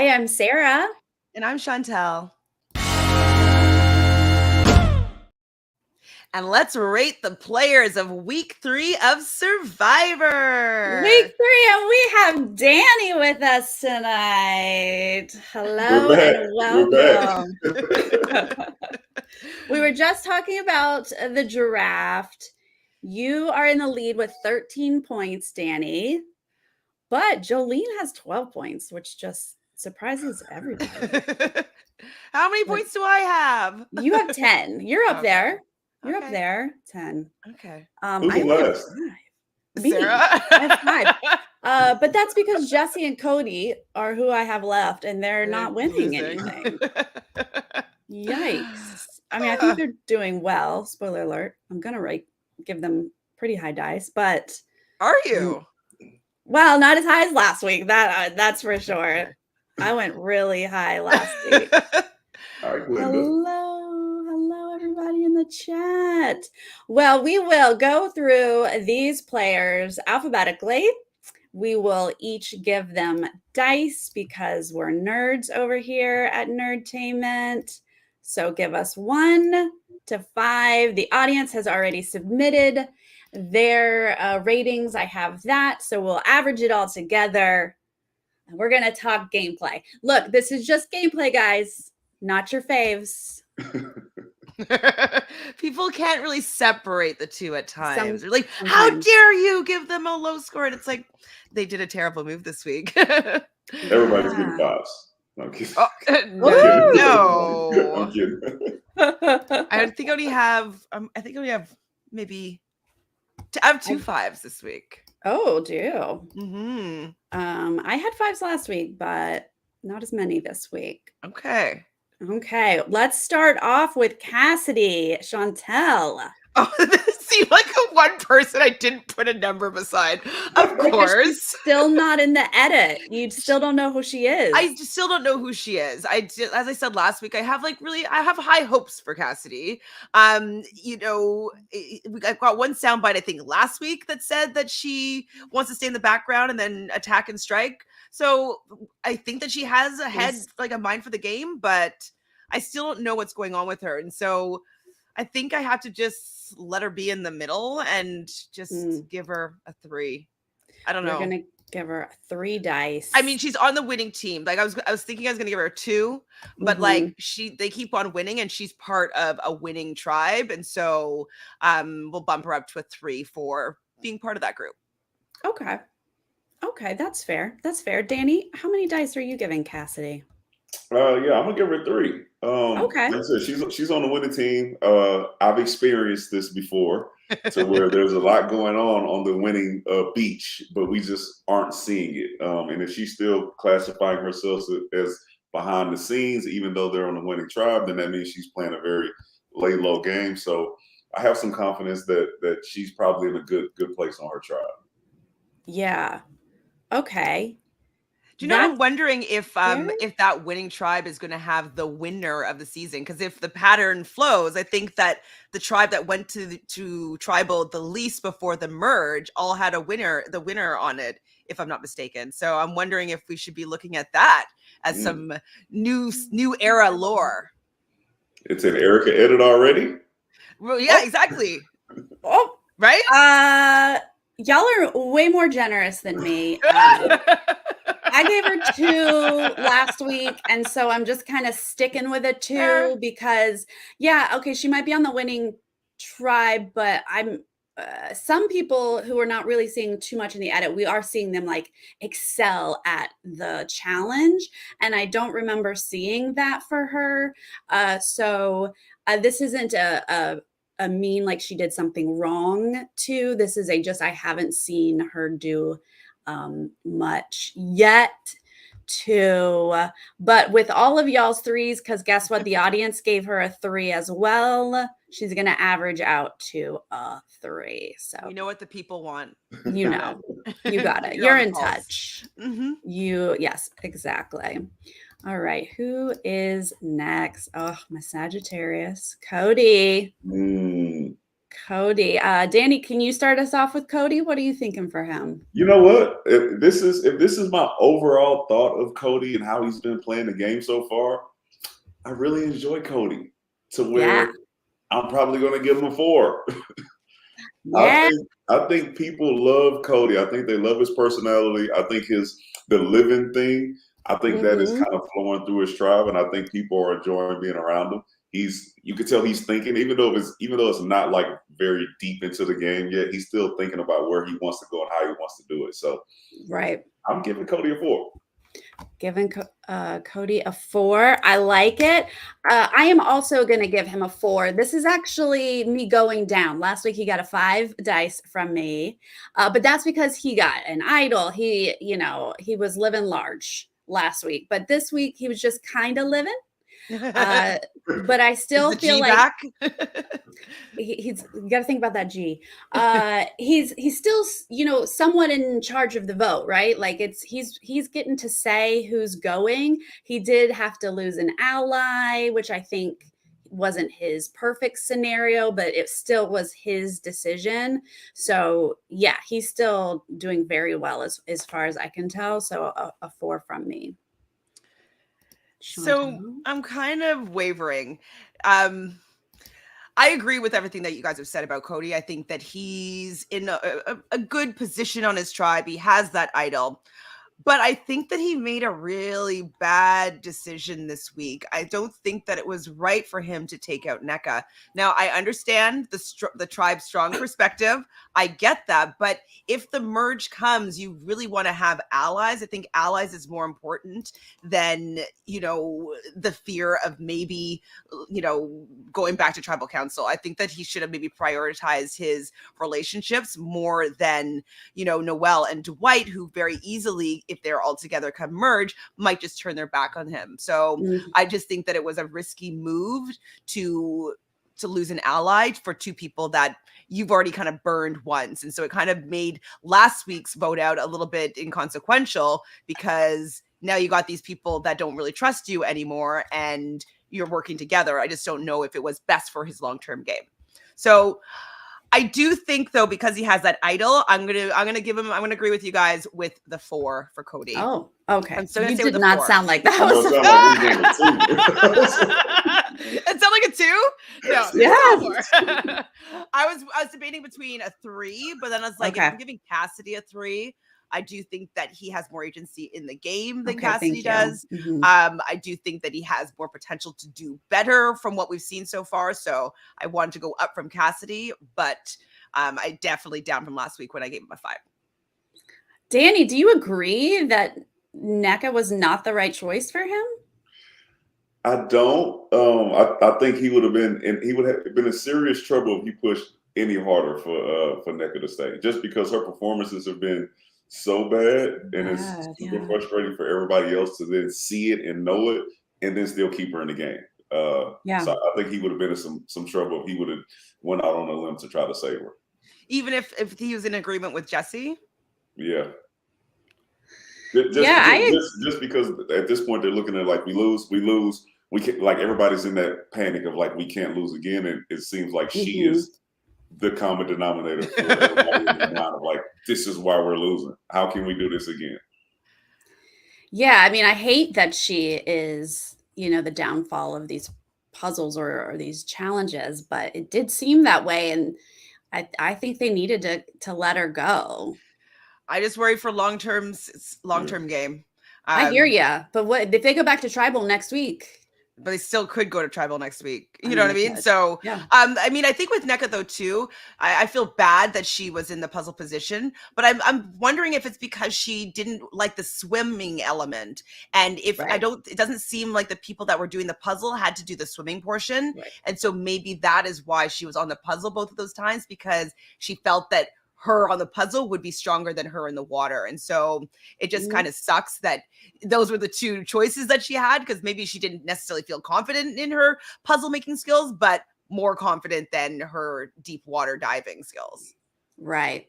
I am Sarah. And I'm Chantelle. And let's rate the players of week 3 of Survivor. Week 3, and we have Danny with us tonight. Hello and welcome. We were just talking about the draft. You are in the lead with 13 points, Danny. But Jolene has 12 points, which just surprises everybody. How many points do I have? You have 10. You're up there. You're Okay. up there. 10. Okay. Who's the last? 5. Me. Sarah? I have 5. But that's because Jesse and Cody are who I have left, and they're not winning anything. Yikes. I mean, I think they're doing well. Spoiler alert. I'm going to give them pretty high dice, but... Are you? Well, not as high as last week. That's for sure. I went really high last week. All right, Hello, everybody in the chat. Well, we will go through these players alphabetically. We will each give them dice because we're nerds over here at Nerdtainment. So give us 1 to 5. The audience has already submitted their ratings. I have that. So we'll average it all together. And we're going to talk gameplay. Look, this is just gameplay, guys. Not your faves. People can't really separate the two at times. They're like, how dare you give them a low score? And it's like, they did a terrible move this week. Everybody's getting 5s. No, I'm kidding. No. I'm kidding. I think I only have maybe I have 2 5s this week. Oh, do you? Mm-hmm. I had 5s last week, but not as many this week. Okay. Let's start off with Cassidy Chantel. Oh, this seemed like a one person I didn't put a number beside. Of course. She's still not in the edit. You still don't know who she is. I still don't know who she is. As I said last week, I have high hopes for Cassidy. I've got one soundbite, I think, last week that said that she wants to stay in the background and then attack and strike. So I think that she has a head, like a mind for the game, but I still don't know what's going on with her. And so I think I have to just let her be in the middle and just give her a 3. I don't know. We're going to give her 3 dice. I mean, she's on the winning team. Like I was thinking I was going to give her a 2, but like they keep on winning and she's part of a winning tribe. And so we'll bump her up to a 3 for being part of that group. Okay, that's fair. Danny, how many dice are you giving Cassidy? I'm gonna give her 3. Okay. Like I said, she's on the winning team. I've experienced this before, to where there's a lot going on the winning beach, but we just aren't seeing it. And if she's still classifying herself as behind the scenes, even though they're on the winning tribe, then that means she's playing a very lay low game. So I have some confidence that she's probably in a good place on her tribe. Yeah. Okay. Do you know what I'm wondering if that winning tribe is going to have the winner of the season? Because if the pattern flows, I think that the tribe that went to tribal the least before the merge all had the winner on it, if I'm not mistaken. So I'm wondering if we should be looking at that as some new era lore. It's an Erica edit already? Well, yeah, exactly. Oh, right? Y'all are way more generous than me. I gave her 2 last week, and so I'm just kind of sticking with a 2 because, she might be on the winning tribe, but I'm some people who are not really seeing too much in the edit, we are seeing them like excel at the challenge, and I don't remember seeing that for her. So this isn't a mean like she did something wrong too. This is I haven't seen her do much yet but with all of y'all's 3s, because guess what, the audience gave her a 3 as well, she's gonna average out to a 3. So you know what the people want. You got it. You're in touch. Yes, exactly. All right, who is next? Oh, my Sagittarius, Cody. Cody. Danny, can you start us off with Cody? What are you thinking for him? You know what? If this is my overall thought of Cody and how he's been playing the game so far, I really enjoy Cody to where I'm probably going to give him a 4. Yeah. I think people love Cody. I think they love his personality. I think the living thing. I think that is kind of flowing through his tribe, and I think people are enjoying being around him. You can tell he's thinking, even though it's not like very deep into the game yet, he's still thinking about where he wants to go and how he wants to do it. So, right. I'm giving Cody a 4. Giving Cody a 4. I like it. I am also going to give him a 4. This is actually me going down. Last week he got a 5 dice from me, but that's because he got an idol. He was living large last week, but this week he was just kind of living. But I still feel like back? he's got to think about that G. He's still somewhat in charge of the vote, right? Like he's getting to say who's going. He did have to lose an ally, which I think wasn't his perfect scenario, but it still was his decision. So yeah, he's still doing very well as far as I can tell. So a 4 from me. So I'm kind of wavering. I agree with everything that you guys have said about Cody. I think that he's in a good position on his tribe. He has that idol. But I think that he made a really bad decision this week. I don't think that it was right for him to take out NECA. Now, I understand the tribe's strong perspective. I get that. But if the merge comes, you really want to have allies. I think allies is more important than, the fear of maybe, going back to tribal council. I think that he should have maybe prioritized his relationships more than, Noelle and Dwight, who very easily, if they're all together come merge, might just turn their back on him. So I just think that it was a risky move to lose an ally for 2 people that you've already kind of burned once. And so it kind of made last week's vote out a little bit inconsequential, because now you got these people that don't really trust you anymore and you're working together. I just don't know if it was best for his long-term game. So I do think, though, because he has that idol, I'm gonna agree with you guys with the 4 for Cody. Oh, okay. I'm still gonna you say did with not 4. sound like that. It sounded like a 2? No. Yes. I was debating between a 3, but then I was like, if I'm giving Cassidy a 3, I do think that he has more agency in the game than Cassidy does. I do think that he has more potential to do better from what we've seen so far. So I wanted to go up from Cassidy, but I definitely down from last week when I gave him a 5. Danny, do you agree that NECA was not the right choice for him? I don't. I think he would have been in serious trouble if he pushed any harder for NECA to stay, just because her performances have been so bad, and it's super frustrating for everybody else to then see it and know it, and then still keep her in the game. So I think he would have been in some trouble if he would have went out on a limb to try to save her. Even if he was in agreement with Jesse? Yeah. Just because at this point they're looking at like we lose. We can't, like everybody's in that panic of like we can't lose again, and it seems like she is the common denominator for everybody in the mind of like, this is why we're losing. How can we do this again? Yeah, I mean, I hate that she is, the downfall of these puzzles or these challenges, but it did seem that way, and I think they needed to let her go. I just worry for long-term game. I hear you, but what if they go back to tribal next week? But they still could go to tribal next week. You know what I mean? So, yeah. I mean, I think with NECA though too, I feel bad that she was in the puzzle position, but I'm wondering if it's because she didn't like the swimming element, and if it doesn't seem like the people that were doing the puzzle had to do the swimming portion, and so maybe that is why she was on the puzzle both of those times, because she felt that her on the puzzle would be stronger than her in the water. And so it just kind of sucks that those were the 2 choices that she had, because maybe she didn't necessarily feel confident in her puzzle making skills, but more confident than her deep water diving skills. Right.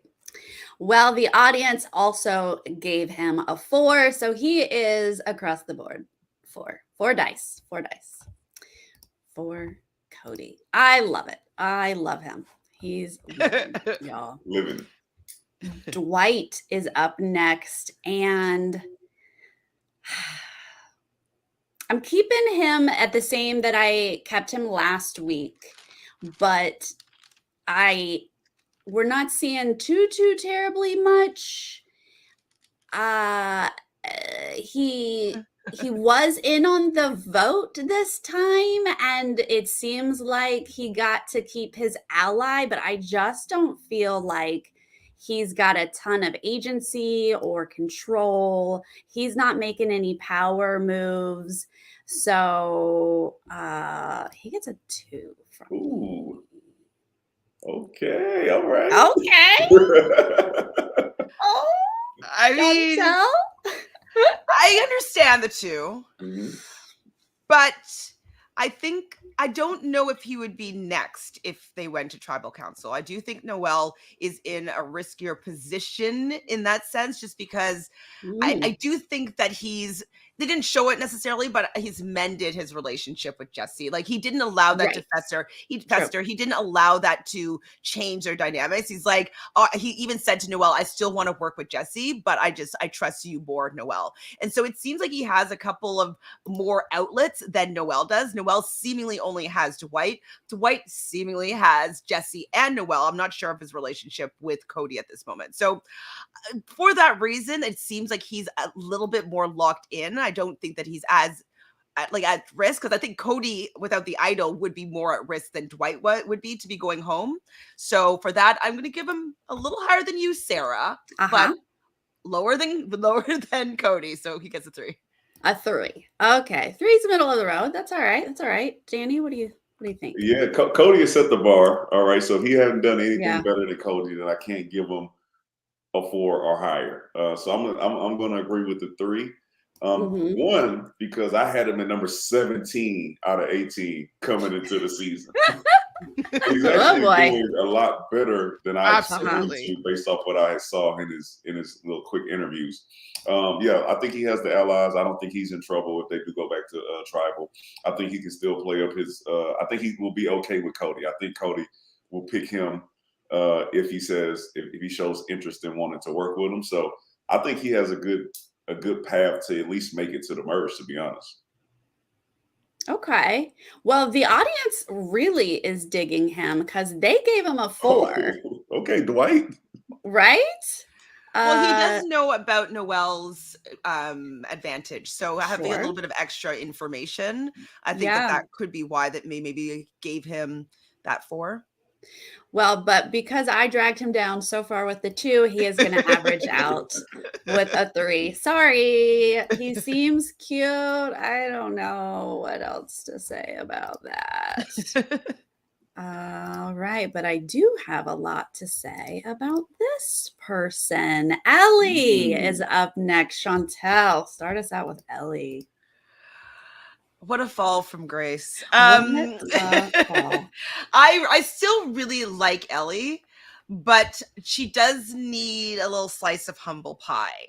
Well, the audience also gave him a 4. So he is across the board. 4 dice. 4 dice. For Cody. I love it. I love him. He's living, y'all. Living. Dwight is up next, and I'm keeping him at the same that I kept him last week, but we're not seeing too terribly much. He was in on the vote this time, and it seems like he got to keep his ally, but I just don't feel like he's got a ton of agency or control. He's not making any power moves. So he gets a 2 from me. Ooh. Okay, all right. Okay. Oh, I mean, Chantelle? I understand the 2, but I don't know if he would be next if they went to tribal council. I do think Noelle is in a riskier position in that sense, just because I do think that they didn't show it necessarily, but he's mended his relationship with Jesse. Like, he didn't allow that to fester. He didn't allow that to change their dynamics. He's like, he even said to Noelle, I still want to work with Jesse, but I trust you more, Noelle. And so it seems like he has a couple of more outlets than Noelle does. Noelle seemingly only has Dwight. Dwight seemingly has Jesse and Noelle. I'm not sure of his relationship with Cody at this moment. So for that reason, it seems like he's a little bit more locked in. I don't think that he's as at risk, because I think Cody without the idol would be more at risk than Dwight would be to be going home. So for that, I'm going to give him a little higher than you, Sarah, but lower than Cody. So he gets a 3. A 3. Okay, 3's the middle of the road. That's all right. That's all right. Danny, what do you think? Yeah, Cody has set the bar. All right, so if he hasn't done anything better than Cody, then I can't give him a 4 or higher. So I'm going to agree with the 3. One, because I had him at number 17 out of 18 coming into the season. He's actually doing a lot better than I expected to, based off what I saw in his little quick interviews. I think he has the allies. I don't think he's in trouble if they do go back to tribal. I think he can still play up his. I think he will be okay with Cody. I think Cody will pick him if he shows interest in wanting to work with him. So I think he has a good path to at least make it to the merge, to be honest. Okay. Well, the audience really is digging him because they gave him a 4. Oh, okay, Dwight. Right? Well, he does know about Noelle's advantage. So having a little bit of extra information, I think that could be why that maybe gave him that 4. Well, but because I dragged him down so far with the 2, he is going to average out with a 3. Sorry. He seems cute. I don't know what else to say about that. All right. But I do have a lot to say about this person. Ellie is up next. Chantelle, start us out with Ellie. What a fall from grace. Fall. I still really like Ellie, but she does need a little slice of humble pie.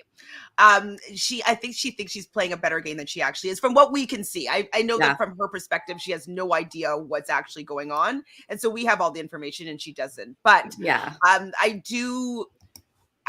I think she thinks she's playing a better game than she actually is, from what we can see. I know that from her perspective, she has no idea what's actually going on. And so we have all the information and she doesn't. But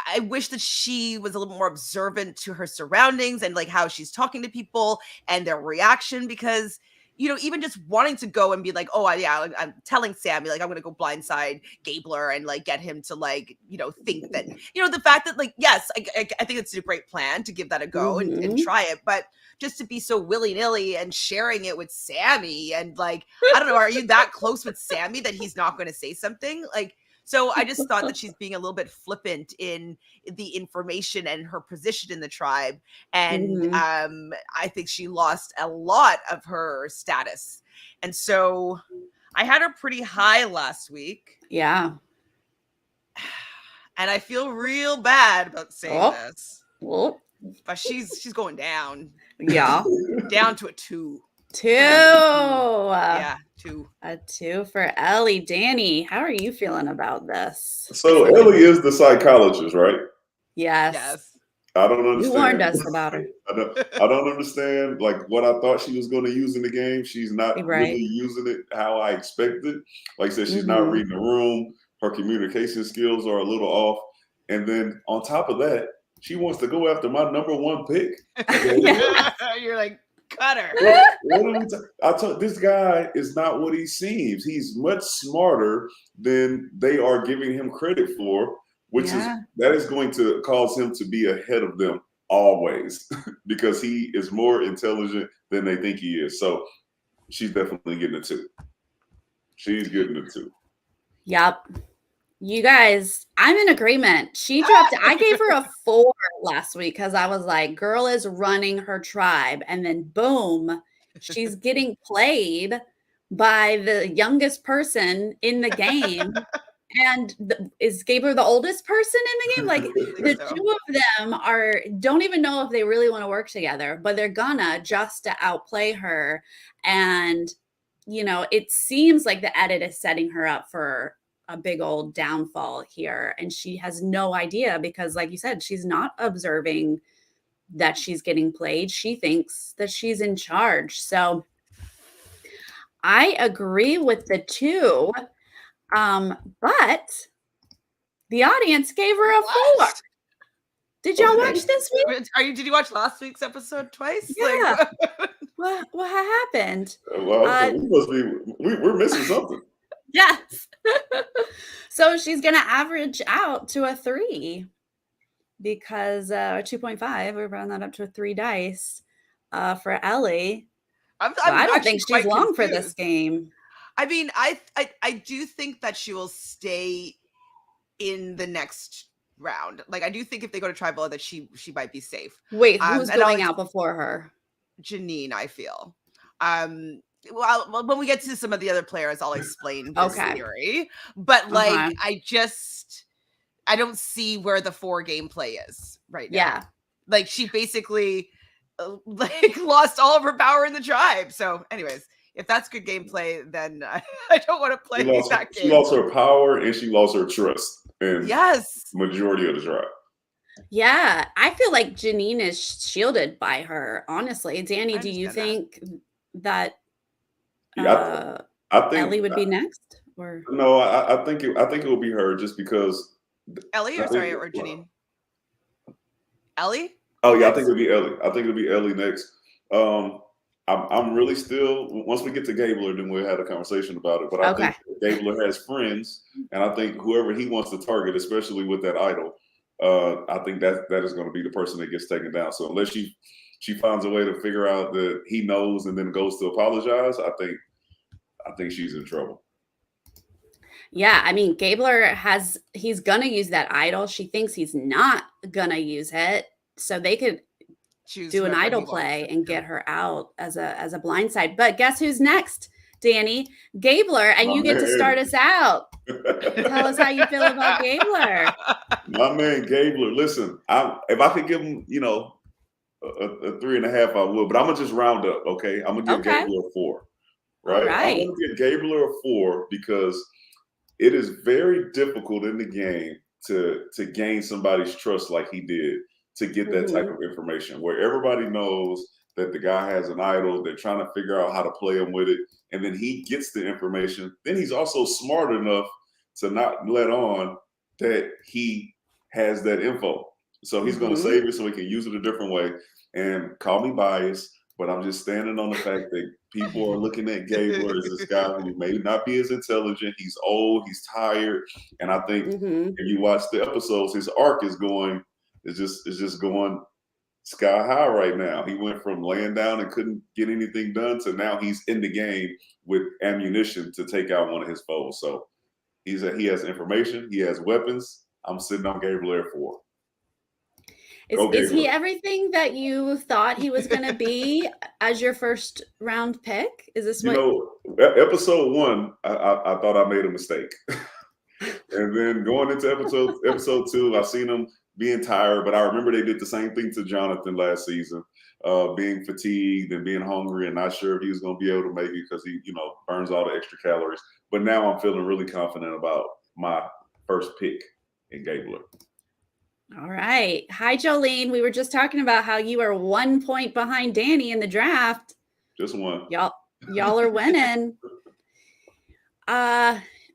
I wish that she was a little more observant to her surroundings and like how she's talking to people and their reaction, because, you know, even just wanting to go and be like, oh, I'm telling Sammy, like, I'm going to go blindside Gabler and like get him to like, you know, think that, you know, the fact that like, yes, I think it's a great plan to give that a go and try it. But just to be so willy-nilly and sharing it with Sammy and like, I don't know, are you that close with Sammy that he's not going to say something? Like, so I just thought that she's being a little bit flippant in the information and her position in the tribe. And I think she lost a lot of her status. And so I had her pretty high last week. Yeah. And I feel real bad about saying this. But she's going down. Yeah. Down to a 2. 2. Yeah, 2. A 2 for Ellie. Danny, how are you feeling about this? So Ellie is the psychologist, right? Yes. I don't understand. You warned us about her. I don't understand like what I thought she was going to use in the game. She's not really using it how I expected. Like I said, she's not reading the room. Her communication skills are a little off. And then on top of that, she wants to go after my #1 pick. You're like, cut her. I told this guy is not what he seems. He's much smarter than they are giving him credit for, which that is going to cause him to be ahead of them always because he is more intelligent than they think he is. So she's definitely getting a 2. She's getting a 2. Yep. You guys, I'm in agreement. I gave her a 4 last week because I was like, girl is running her tribe. And then boom, she's getting played by the youngest person in the game. And is Gabler the oldest person in the game? Like the two of them don't even know if they really want to work together, but they're gonna just to outplay her. And, it seems like the edit is setting her up for a big old downfall here. And she has no idea because, like you said, she's not observing that she's getting played. She thinks that she's in charge. So I agree with the 2. But the audience gave her a 4. Did y'all watch this week? Did you watch last week's episode twice? Yeah. What happened? Well, we're missing something. Yes. So she's gonna average out to a 3 because 2.5. We're rounding that up to a 3 dice for Ellie. I don't think she's long for this game. I mean, I do think that she will stay in the next round. Like, I do think if they go to tribal that she might be safe. Wait, who's going out before her? Janine, I feel. Well, when we get to some of the other players, I'll explain this theory. But like, I don't see where the 4 gameplay is right now. Yeah, like she basically lost all of her power in the tribe. So, anyways. If that's good gameplay, then I don't want to play that game. She lost her power and she lost her trust. And yes. Majority of the tribe. Yeah. I feel like Janine is shielded by her, honestly. Danny, do you think that I think Ellie would be next? Or no, I think it will be her just because Ellie or Janine? Ellie? Oh yeah, I think it'll be Ellie. I think it'll be Ellie next. I'm really still, once we get to Gabler, then we'll have a conversation about it. But I think Gabler has friends, and I think whoever he wants to target, especially with that idol, I think that is going to be the person that gets taken down. So unless she finds a way to figure out that he knows and then goes to apologize, I think she's in trouble. Yeah, I mean, Gabler he's going to use that idol. She thinks he's not going to use it. So they could do an idol play and get her out as a blindside. But guess who's next, Danny? Gabler, and you get to start us out. Tell us how you feel about Gabler. My man Gabler. Listen, if I could give him, a 3.5, I would. But I'm gonna just round up. Okay, I'm gonna give Gabler a 4. Right? I'm gonna give Gabler a 4 because it is very difficult in the game to gain somebody's trust like he did. To get that type of information where everybody knows that the guy has an idol, they're trying to figure out how to play him with it, and then he gets the information. Then he's also smart enough to not let on that he has that info. So he's going to save it so he can use it a different way. And call me biased, but I'm just standing on the fact that people are looking at Gabler as this guy who may not be as intelligent. He's old, he's tired, and I think if you watch the episodes, his arc is going. It's just going sky high right now. He went from laying down and couldn't get anything done to now he's in the game with ammunition to take out one of his foes. So he has information. He has weapons. I'm sitting on Gabler at 4. Is he everything that you thought he was going to be as your first round pick? Is this episode 1, I thought I made a mistake. And then going into episode 2, I seen him being tired, but I remember they did the same thing to Jonathan last season, being fatigued and being hungry and not sure if he was going to be able to make it because he, burns all the extra calories. But now I'm feeling really confident about my first pick in Gabler. All right. Hi, Jolene. We were just talking about how you are 1 point behind Danny in the draft. Just one. Y'all are winning.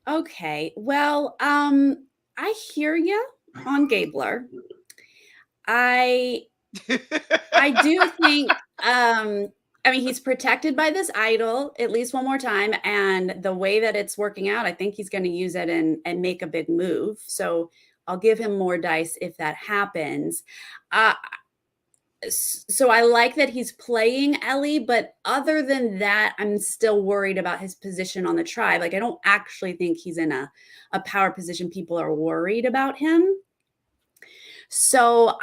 Okay. Well, I hear you on Gabler. I do think I mean he's protected by this idol at least one more time, and the way that it's working out, I think he's going to use it and make a big move. So I'll give him more dice if that happens. Uh so I like that he's playing Ellie, but other than that, I'm still worried about his position on the tribe. Like I don't actually think he's in a power position. People are worried about him. So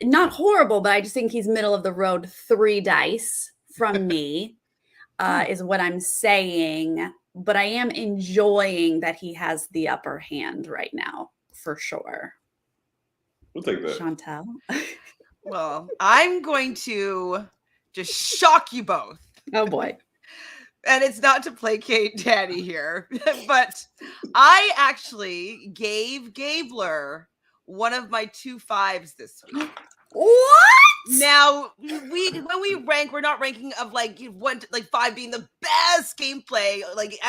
not horrible, but I just think he's middle of the road. 3 dice from me is what I'm saying. But I am enjoying that he has the upper hand right now, for sure. We'll take that. Chantelle. Well, I'm going to just shock you both. Oh boy. And it's not to placate Danny here, but I actually gave Gabler one of my 2 5s this week. What? Now, when we rank, we're not ranking of like 1 to like 5 being the best gameplay like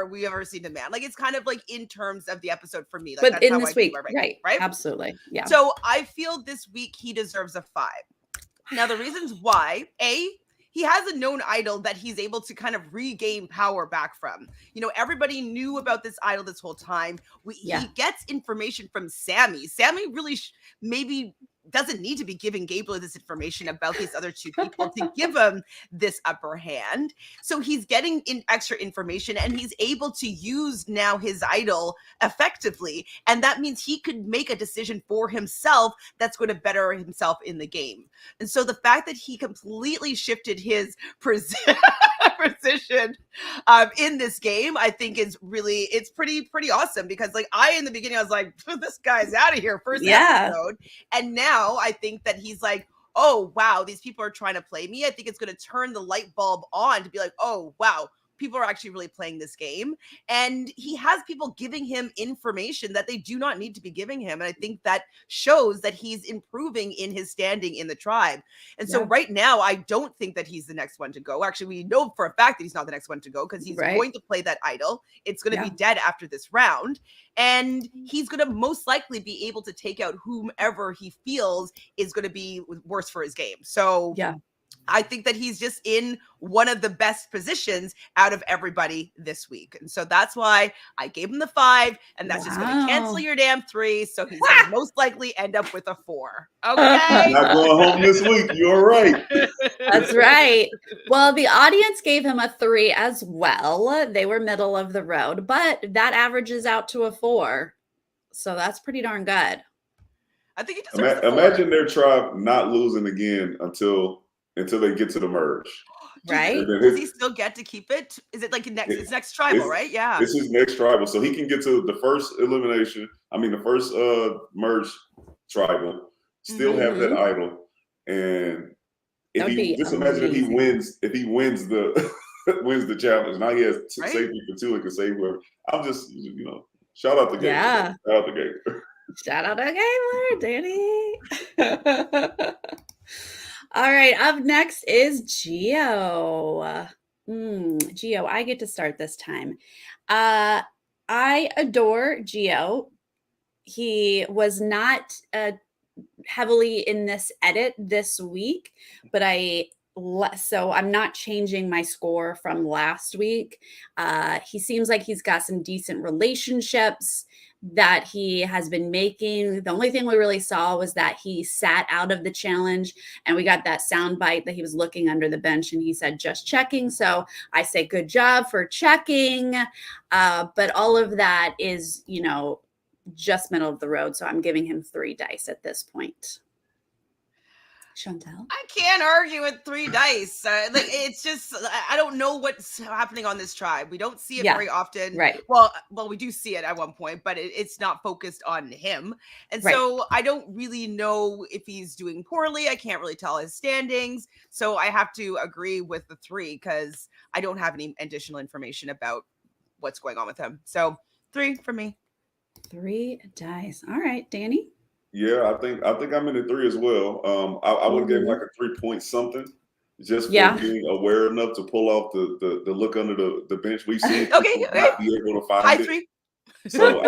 we've ever seen in man. Like it's kind of like in terms of the episode for me. Like, But that's in how this I week, do my ranking, right? Absolutely. Yeah. So I feel this week he deserves a 5. Now the reasons why, he has a known idol that he's able to kind of regain power back from. You know, everybody knew about this idol this whole time. He gets information from Sammy. Sammy really maybe doesn't need to be giving Gabler this information about these other 2 people to give him this upper hand. So he's getting extra information and he's able to use now his idol effectively. And that means he could make a decision for himself that's going to better himself in the game. And so the fact that he completely shifted his position in this game, I think is really, it's pretty awesome, because like in the beginning, I was like, this guy's out of here first episode. And now I think that he's like, oh, wow, these people are trying to play me. I think it's going to turn the light bulb on to be like, oh, wow, people are actually really playing this game. And he has people giving him information that they do not need to be giving him. And I think that shows that he's improving in his standing in the tribe. And so right now, I don't think that he's the next one to go. Actually, we know for a fact that he's not the next one to go, because he's going to play that idol. It's going to be dead after this round. And he's going to most likely be able to take out whomever he feels is going to be worse for his game. So I think that he's just in one of the best positions out of everybody this week. And so that's why I gave him the 5, and that's just going to cancel your damn 3. So he's going to most likely end up with a 4. Okay. Not going home this week. You're right. That's right. Well, the audience gave him a 3 as well. They were middle of the road, but that averages out to a 4. So that's pretty darn good. I think he deserves imagine their tribe not losing again until they get to the merge. Right? Does he still get to keep it? Is it like it's next tribal, right? Yeah. This is next tribal. So he can get to the first elimination. I mean, the first merge tribal, still have that idol. And if he just imagine if he wins the wins the challenge. Now he has safety for 2 and can save whoever. I'm just, shout out to Gabler. Yeah. Shout out to Gabler. Shout out to Gabler, Danny. All right, up next is Gio. Gio, I get to start this time. I adore Gio. He was not heavily in this edit this week, but so I'm not changing my score from last week. He seems like he's got some decent relationships that he has been making. The only thing we really saw was that he sat out of the challenge, and we got that sound bite that he was looking under the bench and he said, just checking. So I say, good job for checking. But all of that is, just middle of the road. So I'm giving him 3 dice at this point. Chantelle? I can't argue with 3 dice. It's just, I don't know what's happening on this tribe. We don't see it very often. Right. Well, we do see it at one point, but it's not focused on him. And so I don't really know if he's doing poorly. I can't really tell his standings. So I have to agree with the 3 because I don't have any additional information about what's going on with him. So 3 for me. 3 dice. All right, Danny? Yeah, I think I'm in the 3 as well. I would give like a 3 point something, just for Yeah. being aware enough to pull off the look under the bench. We've seen Okay, people okay. not be able to High find it. 3. So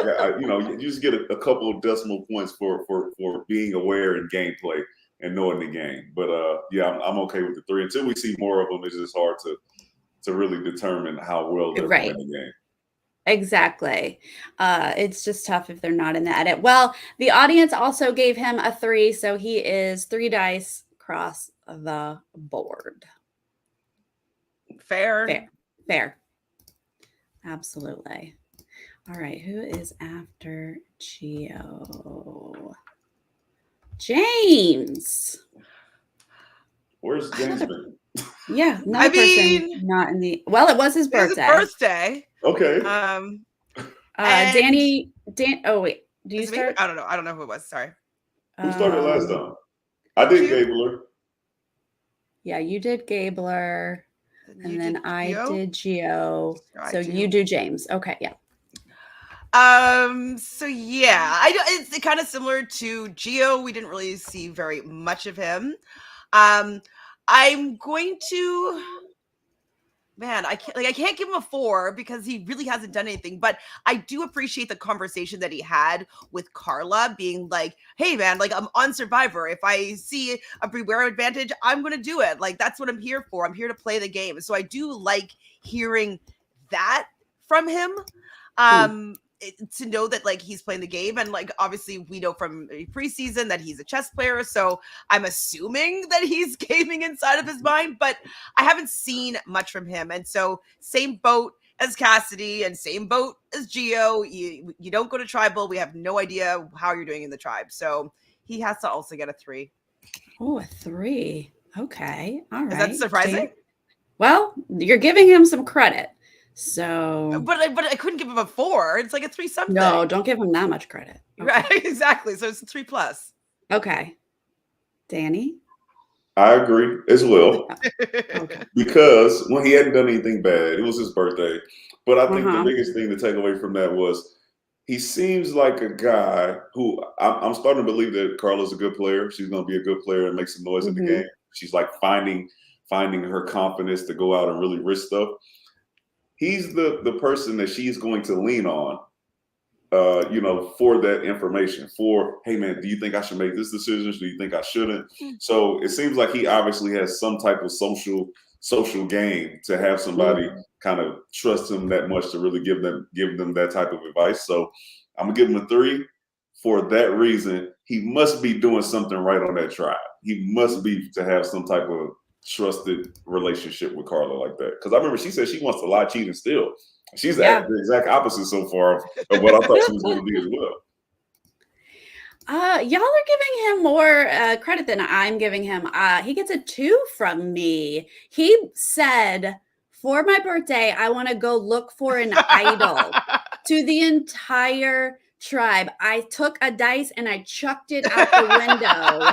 you just get a couple of decimal points for being aware in gameplay and knowing the game. But yeah, I'm okay with the 3 until we see more of them. It's just hard to really determine how well they're Right. playing the game. Exactly. It's just tough if they're not in the edit. Well, the audience also gave him a 3, so he is 3 dice across the board. Fair. Absolutely. All right, who is after Gio? James. Where's James been? Yeah, another person not in the. Well, it was his birthday. Okay. Danny. Oh wait, do you start? I don't know. I don't know who it was. Sorry. Who started last time? I did you? Gabler. Yeah, you did Gabler, and then I did Gio. So you do James. Okay, yeah. So yeah, it's kind of similar to Gio. We didn't really see very much of him. I'm going to, man, I can't give him a 4 because he really hasn't done anything, but I do appreciate the conversation that he had with Carla being like, hey man, like I'm on Survivor. If I see a beware advantage, I'm going to do it. Like, that's what I'm here for. I'm here to play the game. So I do like hearing that from him. To know that like he's playing the game, and like obviously we know from preseason that he's a chess player, so I'm assuming that he's gaming inside of his mind, but I haven't seen much from him. And so same boat as Cassidy and same boat as Gio. You don't go to tribal. We have no idea how you're doing in the tribe, so he has to also get a 3. Oh, a 3. Okay, all right. Is that surprising? Well, you're giving him some credit. So, but I couldn't give him a 4. It's like a 3 something. No, don't give him that much credit. Okay. Right, exactly. So it's a 3+. Okay, Danny. I agree as well. Okay. Because when he hadn't done anything bad, it was his birthday. But I think the biggest thing to take away from that was he seems like a guy who I'm starting to believe that Carla's a good player. She's going to be a good player and make some noise in the game. She's like finding her confidence to go out and really risk stuff. He's the person that she's going to lean on, for that information. For, hey man, do you think I should make this decision? Do you think I shouldn't? So it seems like he obviously has some type of social game to have somebody kind of trust him that much to really give them that type of advice. So I'm gonna give him a 3 for that reason. He must be doing something right on that tribe. He must be to have some type of trusted relationship with Carla like that. Because I remember she said she wants to lie, cheat, and steal. She's the exact opposite so far of what I thought she was going to be as well. Y'all are giving him more credit than I'm giving him. He gets a 2 from me. He said, for my birthday, I want to go look for an idol to the entire tribe. I took a dice and I chucked it out the window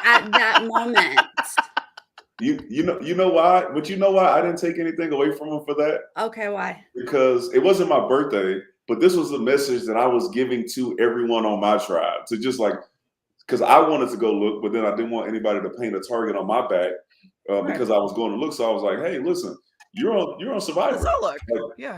at that moment. You know why? But you know why I didn't take anything away from him for that? Okay, why? Because it wasn't my birthday, but this was a message that I was giving to everyone on my tribe to just like, because I wanted to go look, but then I didn't want anybody to paint a target on my back because I was going to look. So I was like, hey, listen, you're on Survivor. Like,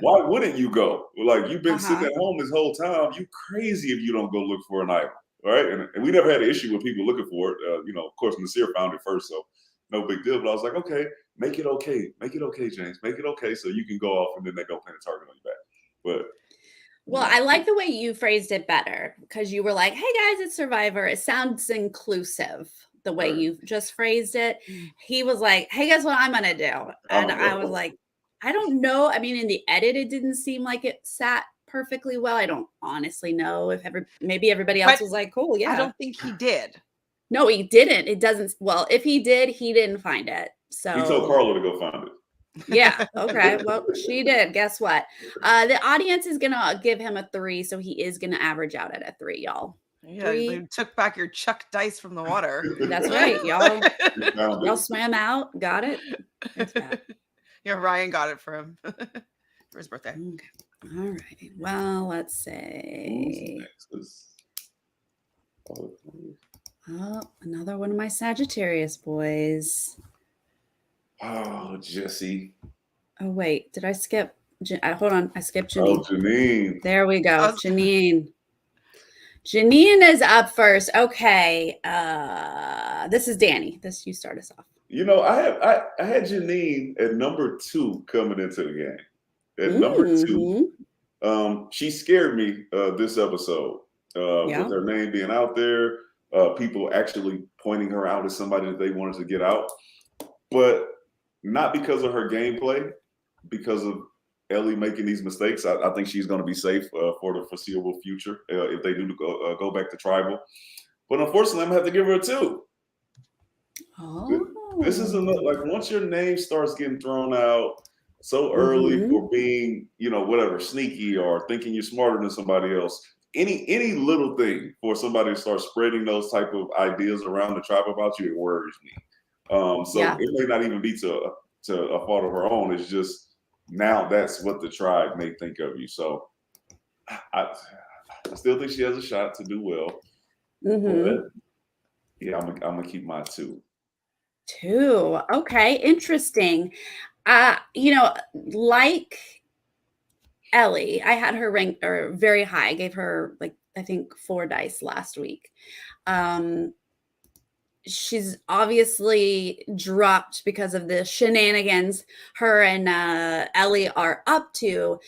why wouldn't you go? Like, you've been sitting at home this whole time. You crazy if you don't go look for an item, right? And we never had an issue with people looking for it. Of course, Nasir found it first, so no big deal. But I was like, okay, make it okay, James, make it okay, so you can go off and then they don't paint a target on your back. But well, I like the way you phrased it better because you were like, hey guys, it's Survivor. It sounds inclusive the way you just phrased it. He was like, hey, guess what I'm gonna do? And I was like, I don't know. I mean, in the edit, it didn't seem like it sat perfectly well. I don't honestly know if maybe everybody else was like, cool, yeah. I don't think he did. No, he didn't. It doesn't. Well, if he did, he didn't find it. So he told Carla to go find it. Yeah. Okay. Well, she did. Guess what? The audience is going to give him a 3. So he is going to average out at a 3, y'all. Yeah, you took back your chuck dice from the water. That's right, y'all. Y'all swam out. Got it. Yeah, Ryan got it for him for his birthday. Okay. All right. Well, let's say. Oh, another one of my Sagittarius boys. Oh, Jesse. Oh, wait. Did I skip? Hold on. I skipped Janine. Oh, Janine. There we go. Janine. Janine is up first. Okay. This is Danny. You start us off. You know, I had Janine at number 2 coming into the game. At number 2. She scared me this episode with her name being out there, people actually pointing her out as somebody that they wanted to get out, but not because of her gameplay, because of Ellie making these mistakes. I think she's going to be safe for the foreseeable future if they do go back to tribal. But unfortunately, I'm going to have to give her a 2. Oh. This is like once your name starts getting thrown out so early for being, whatever, sneaky or thinking you're smarter than somebody else. Any little thing for somebody to start spreading those type of ideas around the tribe about you, it worries me. It may not even be to a fault of her own. It's just now that's what the tribe may think of you. So I still think she has a shot to do well. But, yeah, I'm gonna keep my 2. 2. Okay, interesting. Like Ellie, I had her ranked very high. I gave her I think 4 dice last week. She's obviously dropped because of the shenanigans her and Ellie are up to,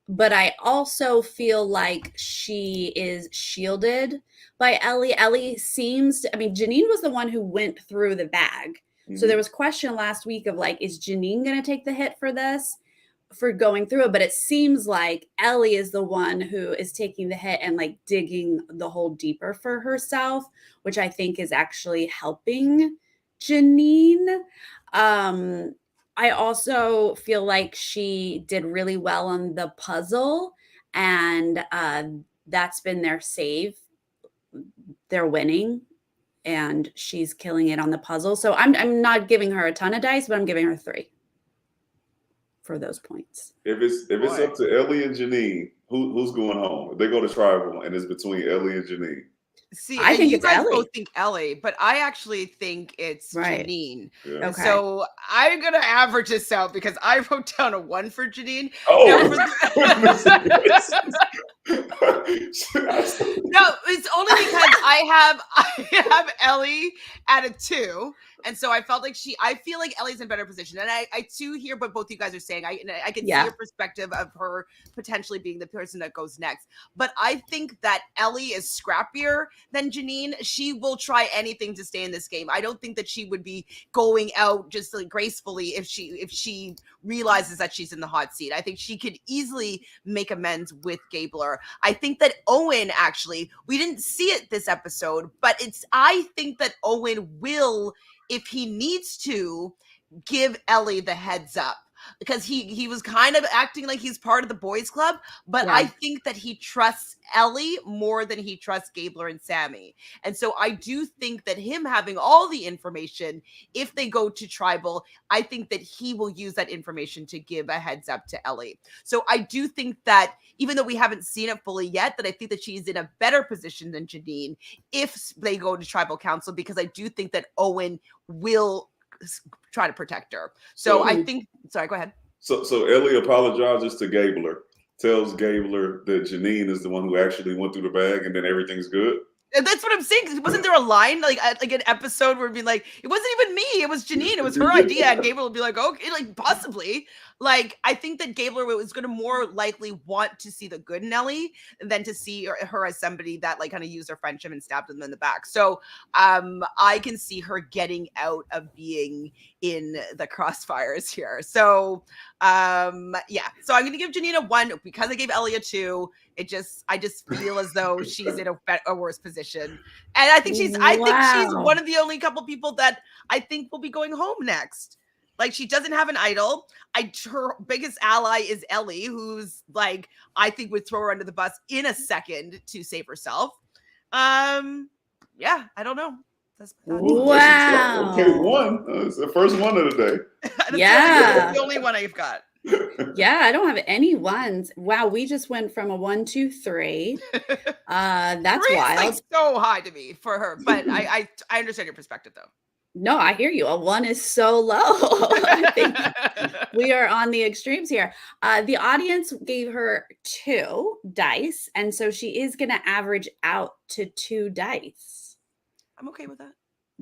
but I also feel like she is shielded by Ellie. Ellie seems to, Janine was the one who went through the bag. So there was question last week of is Janine going to take the hit for this, for going through it? But it seems like Ellie is the one who is taking the hit and digging the hole deeper for herself, which I think is actually helping Janine. I also feel like she did really well on the puzzle, and that's been their save. They're winning. And she's killing it on the puzzle. So I'm not giving her a ton of dice, but I'm giving her 3 for those points. If it's up to Ellie and Janine, who's going home? If they go to tribal and it's between Ellie and Janine. See, I think you it's guys Ellie. both think Ellie, but I actually think it's Janine. Yeah. Okay. So I'm gonna average this out because I wrote down a 1 for Janine. Oh, no, it's only because I have Ellie at a 2, and so I felt like I feel like Ellie's in a better position, and I too hear what both you guys are saying. I can see your perspective of her potentially being the person that goes next, but I think that Ellie is scrappier than Janine. She will try anything to stay in this game. I don't think that she would be going out just gracefully if she realizes that she's in the hot seat. I think she could easily make amends with Gabler. I think that Owen, actually, we didn't see it this episode, but I think that Owen will, if he needs to, give Ellie the heads up, because he was kind of acting like he's part of the boys club, but I think that he trusts Ellie more than he trusts Gabler and Sammy. And so I do think that him having all the information, if they go to tribal, I think that he will use that information to give a heads up to Ellie. So I do think that, even though we haven't seen it fully yet, that I think that she's in a better position than Janine if they go to tribal council, because I do think that Owen will try to protect her. So I think, sorry, go ahead. So Ellie apologizes to Gabler, tells Gabler that Janine is the one who actually went through the bag, and then everything's good. And that's what I'm saying. Wasn't there a line like an episode where it'd be like, it wasn't even me, it was Janine, it was her idea, and Gabler would be like, okay, possibly. I think that Gabler was going to more likely want to see the good in Ellie than to see her as somebody that kind of used her friendship and stabbed them in the back. So I can see her getting out of being in the crossfires here. So yeah, so I'm going to give Janine a 1 because I gave Ellie a 2. I just feel as though she's in a worse position, and I think she's one of the only couple people that I think will be going home next. She doesn't have an idol. Her biggest ally is Ellie, who's I think would throw her under the bus in a second to save herself. Yeah, I don't know. Wow. Okay, 1. It's the first one of the day. Yeah. The only one I've got. Yeah, I don't have any ones. Wow, we just went from a 1, 2, 3. That's 3 is wild. like so high to me for her, but I understand your perspective though. No, I hear you. A 1 is so low. I think we are on the extremes here. The audience gave her 2 dice, and so she is going to average out to 2 dice. I'm okay with that.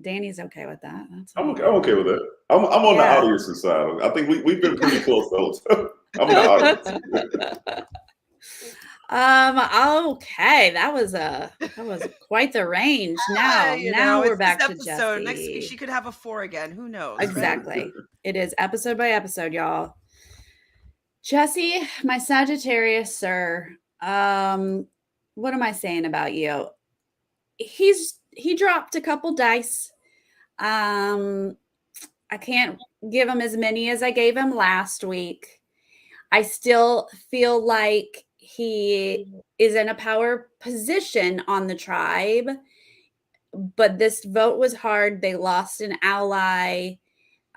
Danny's okay with that. I'm okay with that. I'm on the audience's side. I think we've been pretty close though. I'm in the audience. Okay, that was quite the range. Now we're back to Jessie. Next week she could have a 4 again. Who knows? Exactly. Right? It is episode by episode, y'all. Jessie, my Sagittarius sir. What am I saying about you? He dropped a couple dice. I can't give him as many as I gave him last week. I still feel like he is in a power position on the tribe, but this vote was hard. They lost an ally.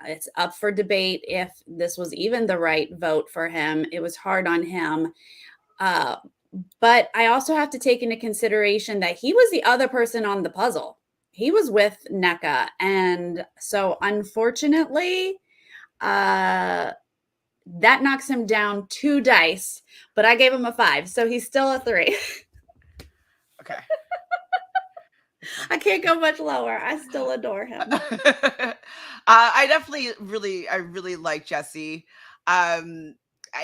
It's up for debate if this was even the right vote for him. It was hard on him. But I also have to take into consideration that he was the other person on the puzzle. He was with NECA. And so unfortunately, that knocks him down 2 dice, but I gave him a 5. So he's still a 3. Okay. I can't go much lower. I still adore him. I really like Jessie.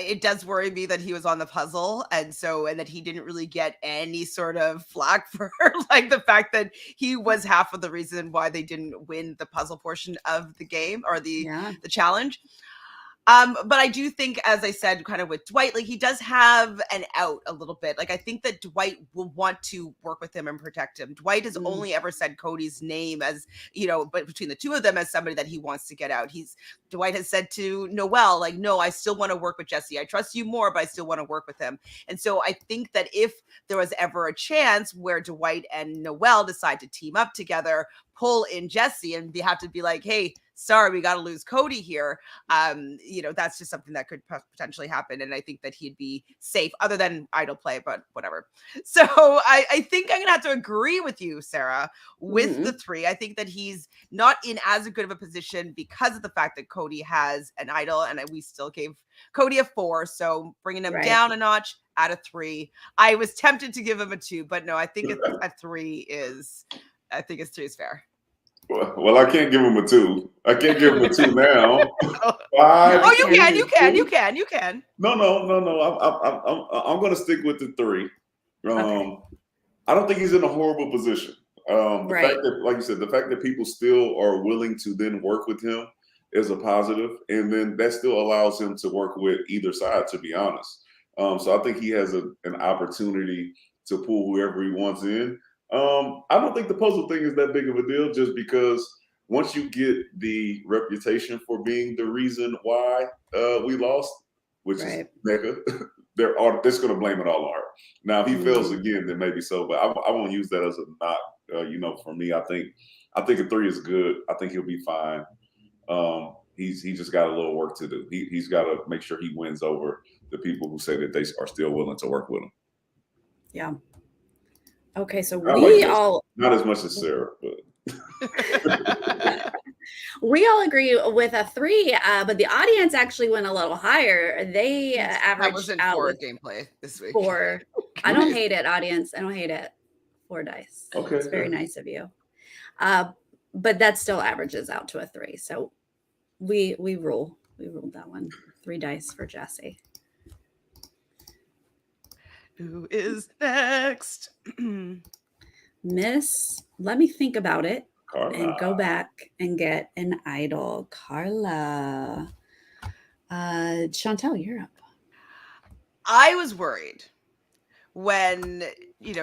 It does worry me that he was on the puzzle and that he didn't really get any sort of flack for like the fact that he was half of the reason why they didn't win the puzzle portion of the game or the challenge. But I do think, as I said, kind of with Dwight, like he does have an out a little bit. Like I think that Dwight will want to work with him and protect him. Dwight has only ever said Cody's name as, but between the two of them as somebody that he wants to get out. Dwight has said to Noelle, like, no, I still want to work with Jessie. I trust you more, but I still want to work with him. And so I think that if there was ever a chance where Dwight and Noelle decide to team up together, pull in Jessie and have to be like, hey, sorry, we got to lose Cody here. That's just something that could potentially happen. And I think that he'd be safe other than idle play, but whatever. So I think I'm going to have to agree with you, Sarah, with the 3. I think that he's not in as good of a position because of the fact that Cody has an idol and we still gave Cody a 4. So bringing him down a notch at a 3. I was tempted to give him a 2, but no, I think a 3 is fair. Well, I can't give him a 2. I can't give him a 2 now. 5. Oh, you can. No. I'm going to stick with the 3. Okay. I don't think he's in a horrible position. The fact that, like you said, the fact that people still are willing to then work with him is a positive, and then that still allows him to work with either side, to be honest. So I think he has an opportunity to pull whoever he wants in. I don't think the puzzle thing is that big of a deal, just because once you get the reputation for being the reason why we lost, which is NECA, they're going to blame it all on her. Now, if he fails again, then maybe so, but I won't use that as a knock. For me, I think a 3 is good. I think he'll be fine. He's just got a little work to do. He's got to make sure he wins over the people who say that they are still willing to work with him. Yeah. Okay, so not as much as Sarah, but we all agree with a 3, but the audience actually went a little higher. They averaged out for gameplay this week. 4. I don't hate it, audience. I don't hate it. 4 dice. Okay, it's very nice of you. But that still averages out to a 3. So we ruled that one. 3 dice for Jessie. Who is next? Miss, let me think about it. Carla. And go back and get an idol. Carla. Chantelle, you're up. I was worried when,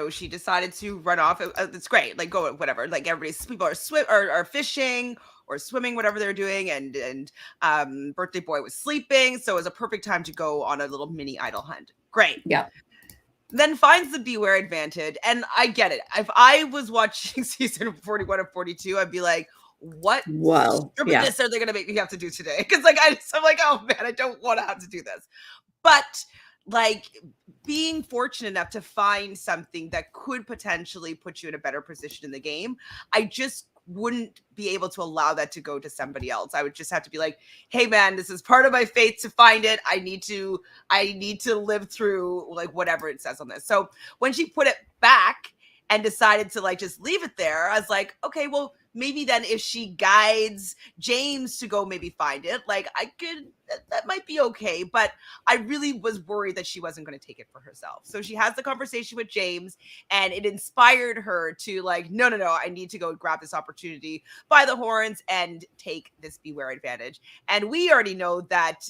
she decided to run off. It's great. Like, go, whatever. Like, people are fishing or swimming, whatever they're doing. And Birthday Boy was sleeping. So it was a perfect time to go on a little mini idol hunt. Great. Yeah. Then finds the Beware advantage. And I get it. If I was watching season 41 or 42, I'd be like, what Whoa. Yeah. stupidness are they going to make me have to do today? Because like I'm like, oh man, I don't want to have to do this. But like being fortunate enough to find something that could potentially put you in a better position in the game, I just wouldn't be able to allow that to go to somebody else. I would just have to be like, hey man, this is part of my fate to find it. I need to live through like whatever it says on this. So when she put it back and decided to like just leave it there, I was like, okay, well, maybe then if she guides James to go maybe find it, like that might be okay. But I really was worried that she wasn't going to take it for herself. So she has the conversation with James and it inspired her to like, no, I need to go grab this opportunity by the horns and take this beware advantage. And we already know that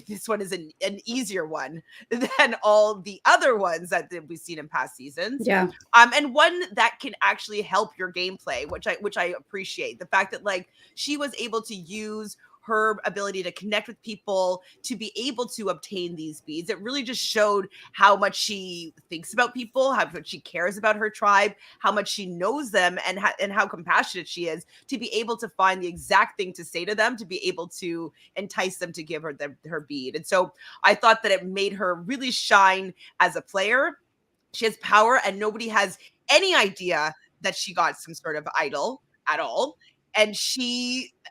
this one is an easier one than all the other ones that we've seen in past seasons. Yeah. And one that can actually help your gameplay, which I appreciate. The fact that like she was able to use her ability to connect with people to be able to obtain these beads. It really just showed how much she thinks about people, how much she cares about her tribe, how much she knows them, and how compassionate she is to be able to find the exact thing to say to them, to be able to entice them to give her her bead. And so I thought that it made her really shine as a player. She has power and nobody has any idea that she got some sort of idol at all. And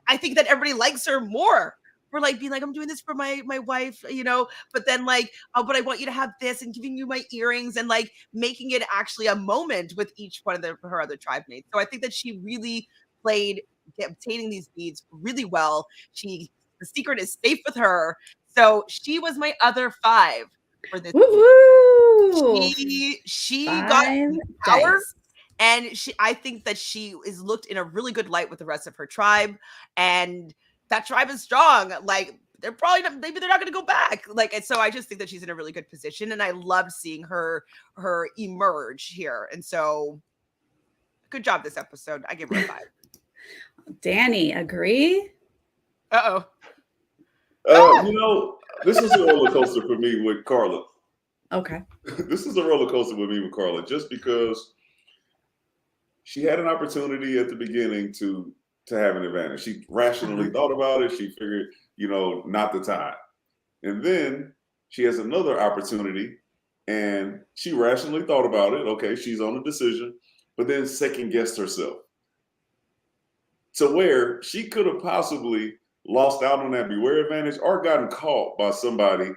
I think that everybody likes her more for like being like, I'm doing this for my wife, but then like, oh, but I want you to have this and giving you my earrings and like making it actually a moment with each one of her other tribe mates. So I think that she really played obtaining these beads really well. The secret is safe with her. So she was my other 5 for this. Woo-hoo! She got 5 power. dice. And I think that she is looked in a really good light with the rest of her tribe, and that tribe is strong. Like maybe they're not going to go back. Like, and so I just think that she's in a really good position, and I loved seeing her emerge here. And so, good job this episode. I give her a 5. Danny, agree? Uh-oh. This is a roller coaster for me with Carla. Okay. This is a roller coaster with me with Carla, just because she had an opportunity at the beginning to have an advantage. She rationally thought about it. She figured, not the time. And then she has another opportunity and she rationally thought about it. Okay, she's on a decision, but then second guessed herself. To where she could have possibly lost out on that beware advantage or gotten caught by somebody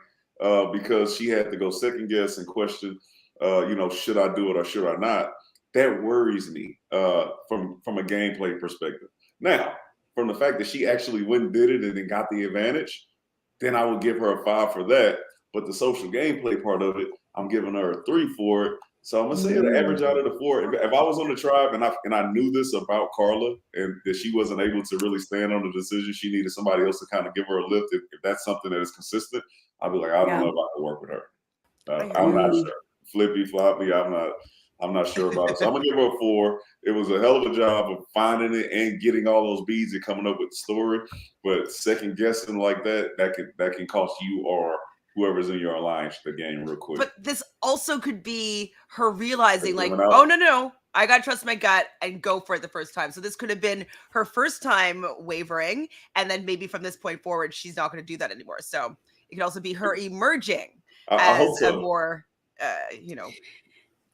because she had to go second guess and question, should I do it or should I not? That worries me from a gameplay perspective. Now, from the fact that she actually went and did it and then got the advantage, then I would give her a 5 for that. But the social gameplay part of it, I'm giving her a 3 for it. So I'm gonna say the average out of the 4. If I was on the tribe and I knew this about Carla and that she wasn't able to really stand on the decision, she needed somebody else to kind of give her a lift. If that's something that is consistent, I'd be like, I don't know if I can work with her. I'm not sure. Flippy floppy, I'm not sure about it. So I'm gonna give her a 4. It was a hell of a job of finding it and getting all those beads and coming up with the story. But second guessing like that can cost you or whoever's in your alliance the game real quick. But this also could be her realizing like, oh no, I gotta trust my gut and go for it the first time. So this could have been her first time wavering, and then maybe from this point forward, she's not gonna do that anymore. So it could also be her emerging as a more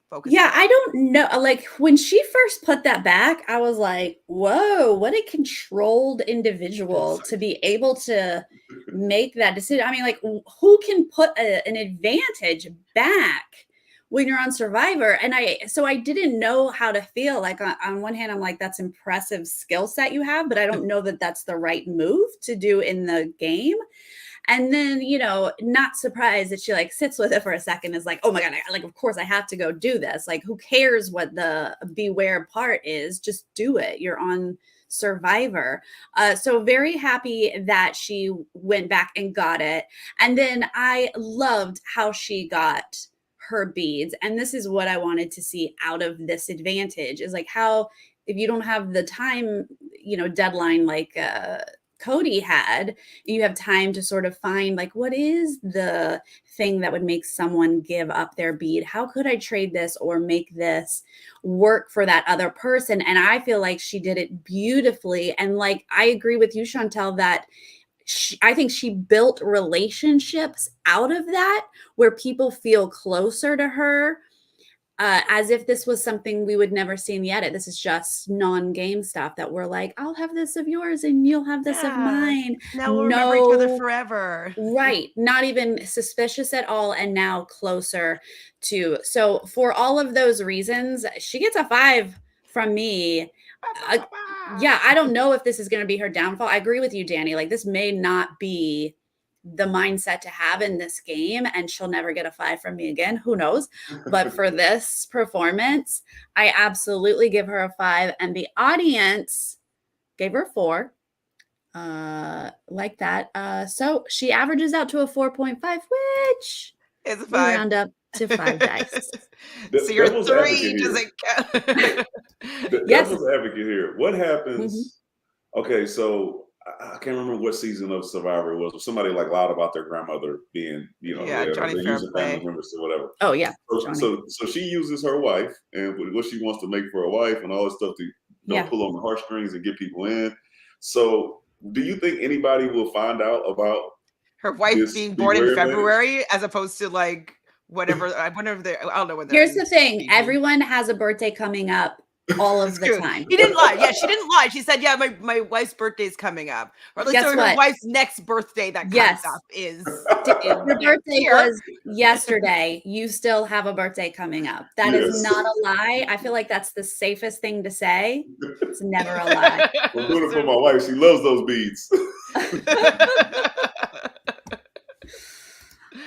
focused. Yeah, I don't know. Like when she first put that back, I was like, whoa, what a controlled individual to be able to make that decision. I mean, like who can put an advantage back when you're on Survivor? And I didn't know how to feel. Like on one hand, I'm like, that's impressive skill set you have, but I don't know that that's the right move to do in the game. And then, not surprised that she like sits with it for a second, is like, oh my God, of course I have to go do this. Like, who cares what the beware part is? Just do it. You're on Survivor. So very happy that she went back and got it. And then I loved how she got her beads. And this is what I wanted to see out of this advantage, is like how, if you don't have the time, deadline, like, Cody had. You have time to sort of find like, what is the thing that would make someone give up their bead? How could I trade this or make this work for that other person? And I feel like she did it beautifully. And like, I agree with you, Chantel, that I think she built relationships out of that where people feel closer to her, as if this was something we would never see in the edit. This is just non-game stuff that we're like, I'll have this of yours and you'll have this of mine. Now we'll remember each other forever. Right. Not even suspicious at all. And now closer to. So for all of those reasons, she gets a 5 from me. Yeah, I don't know if this is going to be her downfall. I agree with you, Danny. Like, this may not be the mindset to have in this game, and she'll never get a 5 from me again. Who knows? But for this performance, I absolutely give her a 5, and the audience gave her a 4. Like that. So she averages out to a 4.5, which is a 5. We round up to 5 dice. So your 3 doesn't count. Yes. Devil's advocate here. What happens? Okay, so I can't remember what season of Survivor it was. Somebody like lied about their grandmother being, Johnny they're using family members or whatever. Oh yeah. So she uses her wife and what she wants to make for her wife and all this stuff to pull on the heartstrings and get people in. So do you think anybody will find out about her wife being born in February as opposed to like whatever? I don't know when. Here's the thing: everyone has a birthday coming up all of the time. He didn't lie. Yeah, she didn't lie. She said, "Yeah, my wife's birthday's coming up," or at least her wife's next birthday that comes up is. Your birthday was yesterday. You still have a birthday coming up. That is not a lie. I feel like that's the safest thing to say. It's never a lie. I'm doing it for my wife. She loves those beads.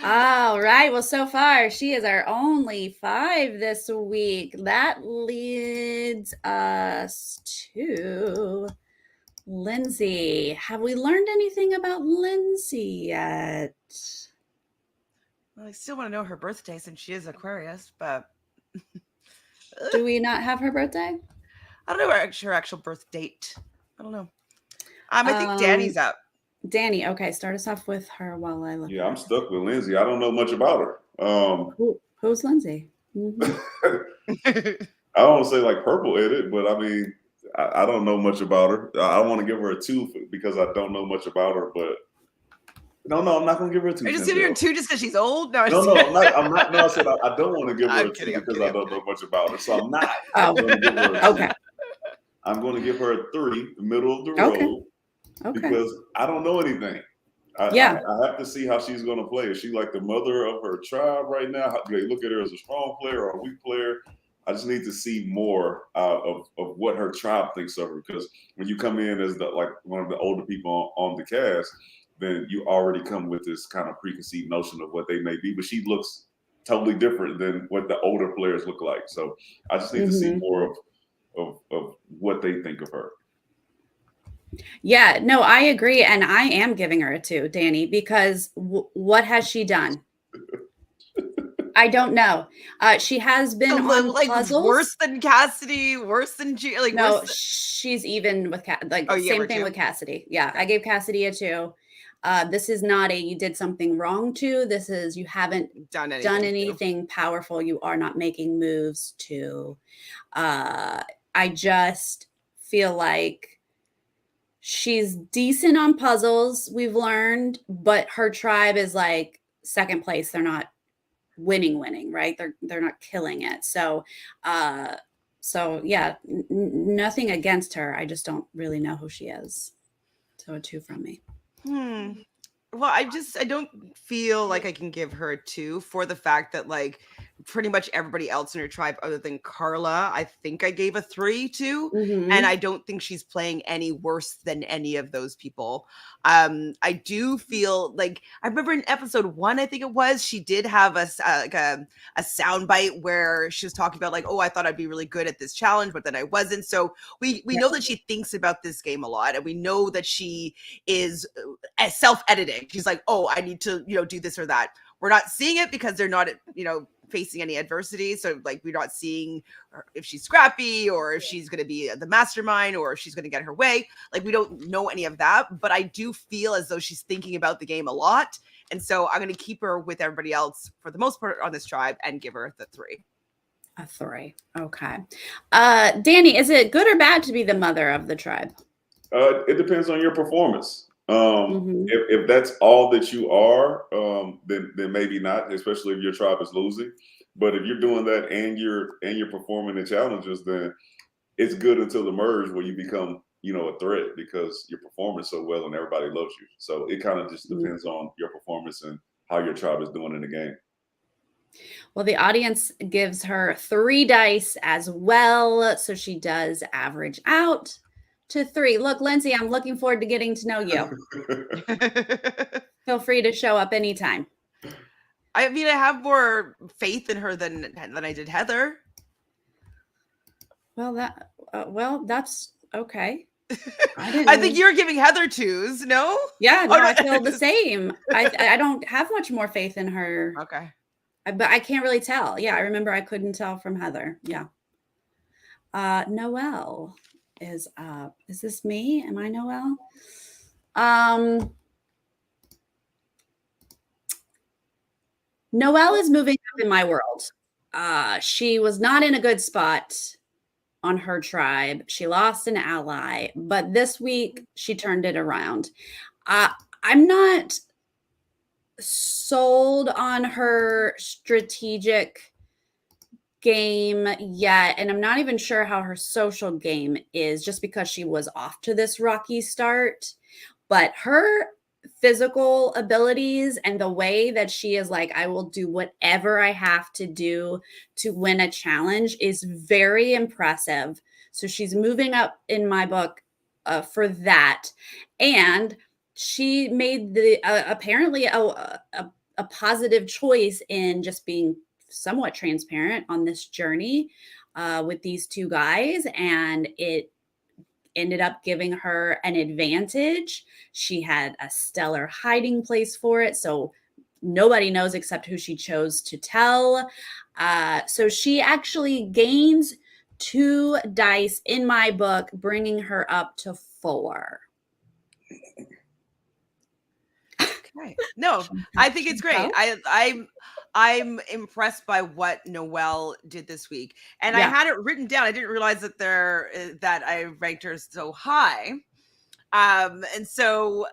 All right. Well, so far, she is our only 5 this week. That leads us to Lindsay. Have we learned anything about Lindsay yet? Well, I still want to know her birthday since she is Aquarius, but... Do we not have her birthday? I don't know her actual birth date. I don't know. I think Danny's up. Danny, okay, start us off with her while I look. Yeah, I'm stuck with Lindsay. I don't know much about her. Who's Lindsay? I don't want to say like purple edit, but I mean, I don't know much about her. I want to give her a 2 because I don't know much about her, but no, I'm not going to give her a 2. Are you just giving her a 2 just because she's old? No, I'm not. No, I said I don't want to give her a 2 because I don't know much about her. So I'm not. Okay. I'm going to give her a 3, the middle of the road. Okay. Because I don't know anything. I have to see how she's going to play. Is she like the mother of her tribe right now? Do they look at her as a strong player or a weak player? I just need to see more of what her tribe thinks of her. Because when you come in as one of the older people on the cast, then you already come with this kind of preconceived notion of what they may be. But she looks totally different than what the older players look like. So I just need to see more of what they think of her. Yeah, no, I agree. And I am giving her a 2, Danny, because what has she done? I don't know. She has been on puzzles. Worse than Cassidy, worse than G. Like, no, she's even with same thing with Cassidy. Yeah, I gave Cassidy a 2. This is not a you did something wrong to. This is you haven't done anything powerful. You are not making moves to. I just feel like she's decent on puzzles, we've learned, but her tribe is like second place. They're not winning, right? They're not killing it. So yeah, nothing against her. I just don't really know who she is. So a 2 from me. Well, I don't feel like I can give her a 2 for the fact that like pretty much everybody else in her tribe other than Carla, I think I gave a 3 to, and I don't think she's playing any worse than any of those people. I do feel like I remember in episode 1, I think it was, she did have a soundbite where she was talking about like, oh, I thought I'd be really good at this challenge, but then I wasn't. So we know that she thinks about this game a lot, and we know that she is self-editing. She's like, oh, I need to do this or that. We're not seeing it because they're not facing any adversity. So like we're not seeing if she's scrappy or if she's going to be the mastermind or if she's going to get her way. Like we don't know any of that, but I do feel as though she's thinking about the game a lot. And so I'm going to keep her with everybody else for the most part on this tribe and give her the 3. A 3. Okay. Danny, is it good or bad to be the mother of the tribe? It depends on your performance. If that's all that you are, then maybe not, especially if your tribe is losing. But if you're doing that and you're performing the challenges, then it's good until the merge where you become, a threat because you're performing so well and everybody loves you. So it kind of just depends on your performance and how your tribe is doing in the game. Well, the audience gives her 3 dice as well, so she does average out to 3. Look, Lindsay, I'm looking forward to getting to know you. Feel free to show up anytime. I mean, I have more faith in her than I did Heather. Well, that's okay. I think you're giving Heather 2s, no? Yeah, no, I feel the same. I don't have much more faith in her. Okay. But I can't really tell. Yeah, I remember I couldn't tell from Heather. Yeah. Noelle is up. Is this me? Am I Noelle? Noelle is moving up in my world. She was not in a good spot on her tribe. She lost an ally, but this week she turned it around. I'm not sold on her strategic game yet, and I'm not even sure how her social game is just because she was off to this rocky start. But her physical abilities and the way that she is like, I will do whatever I have to do to win a challenge is very impressive. So she's moving up in my book for that. And she made the apparently a positive choice in just being somewhat transparent on this journey with these 2 guys, and it ended up giving her an advantage. She had a stellar hiding place for it, so nobody knows except who she chose to tell. So she actually gains 2 dice in my book, bringing her up to 4. Okay. No, I think it's great. I'm impressed by what Noelle did this week, and I had it written down. I didn't realize that that I ranked her so high, and so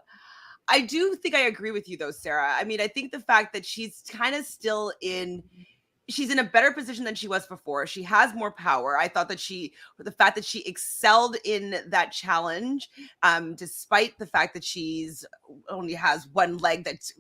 I do think I agree with you though, Sarah. I mean, I think the fact that she's kind of still she's in a better position than she was before. She has more power. I thought that the fact that she excelled in that challenge, despite the fact that she's only has 1 leg that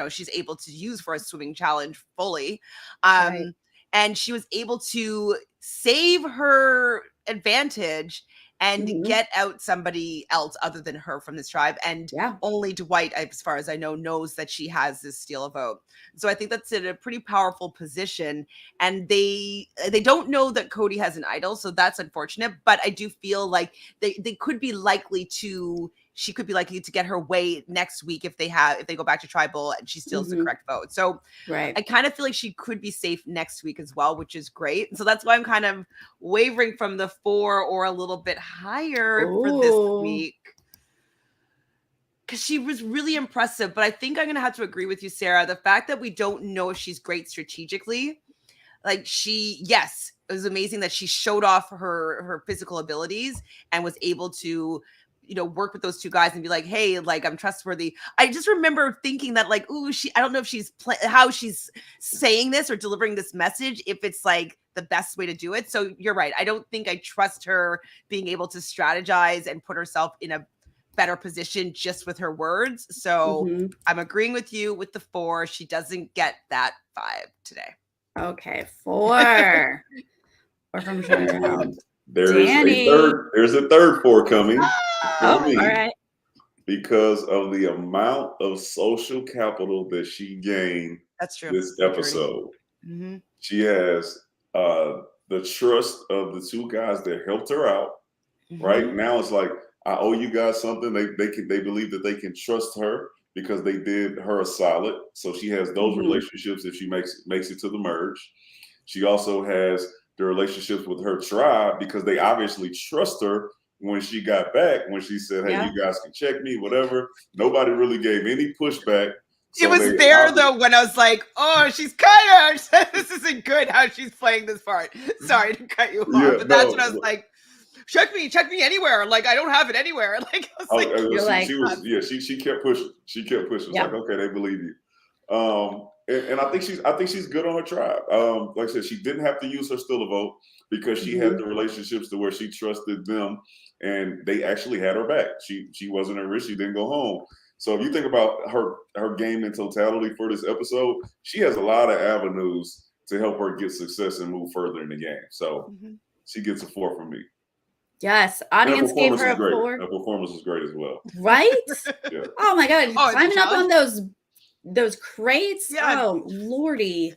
she's able to use for a swimming challenge fully. Right. And she was able to save her advantage and get out somebody else other than her from this tribe. And only Dwight, as far as I know, knows that she has this steal a vote. So I think that's in a pretty powerful position. And they don't know that Cody has an idol, so that's unfortunate. But I do feel like they could be likely to. She could be likely to get her way next week if they go back to tribal and she steals the correct vote. So I kind of feel like she could be safe next week as well, which is great. So that's why I'm kind of wavering from the 4 or a little bit higher for this week. Because she was really impressive. But I think I'm going to have to agree with you, Sarah. The fact that we don't know if she's great strategically, like it was amazing that she showed off her physical abilities and was able to work with those 2 guys and be like, hey, like I'm trustworthy. I just remember thinking that like, ooh, I don't know if she's how she's saying this or delivering this message, if it's like the best way to do it. So you're right. I don't think I trust her being able to strategize and put herself in a better position just with her words. So I'm agreeing with you with the 4. She doesn't get that 5 today. Okay, 4. Or from Chantelle. There's a third 4 coming. All right. Because of the amount of social capital that she gained this episode. She has the trust of the 2 guys that helped her out. Right now it's like, I owe you guys something. They believe that they can trust her because they did her a solid. So she has those Mhm. relationships if she makes it to the merge. She also has the relationships with her tribe because they obviously trust her when she got back, when she said, hey, Yeah. you guys can check me, whatever. Nobody really gave any pushback. It was there though when I was like, "Oh, she's kind of this isn't good how she's playing this part." Sorry to cut you off, but that's when I was like, check me anywhere. Like I don't have it anywhere." Like I was like, she kept pushing. She kept pushing. It's like, okay, they believe you. And I think she's good on her tribe. Like I said, she didn't have to use her still a vote because she had the relationships to where she trusted them, and they actually had her back. She wasn't at risk. She didn't go home. So if you think about her game in totality for this episode, she has a lot of avenues to help her get success and move further in the game. So she gets a 4 from me. Yes, audience gave her a 4. Her performance was great as well. Right? Yeah. Oh my God, climbing up on those crates. Yeah. Oh Lordy,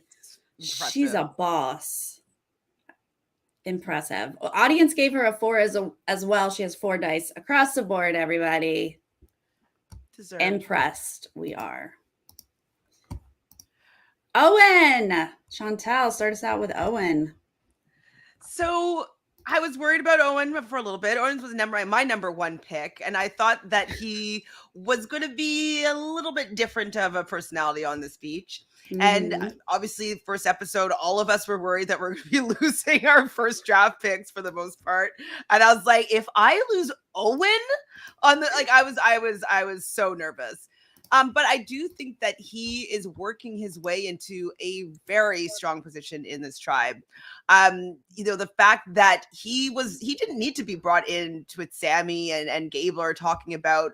Impressive. She's a boss. Impressive. Audience gave her a 4 as well. She has 4 dice across the board. Everybody. Deserved. Impressed we are. Owen, Chantelle, start us out with Owen. So I was worried about Owen for a little bit. Owen was my number 1 pick, and I thought that he was going to be a little bit different of a personality on this beach. And obviously, first episode, all of us were worried that we're going to be losing our first draft picks for the most part. And I was like, if I lose Owen on the I was so nervous. But I do think that he is working his way into a very strong position in this tribe. The fact that he didn't need to be brought in with Sammy and Gabler talking about,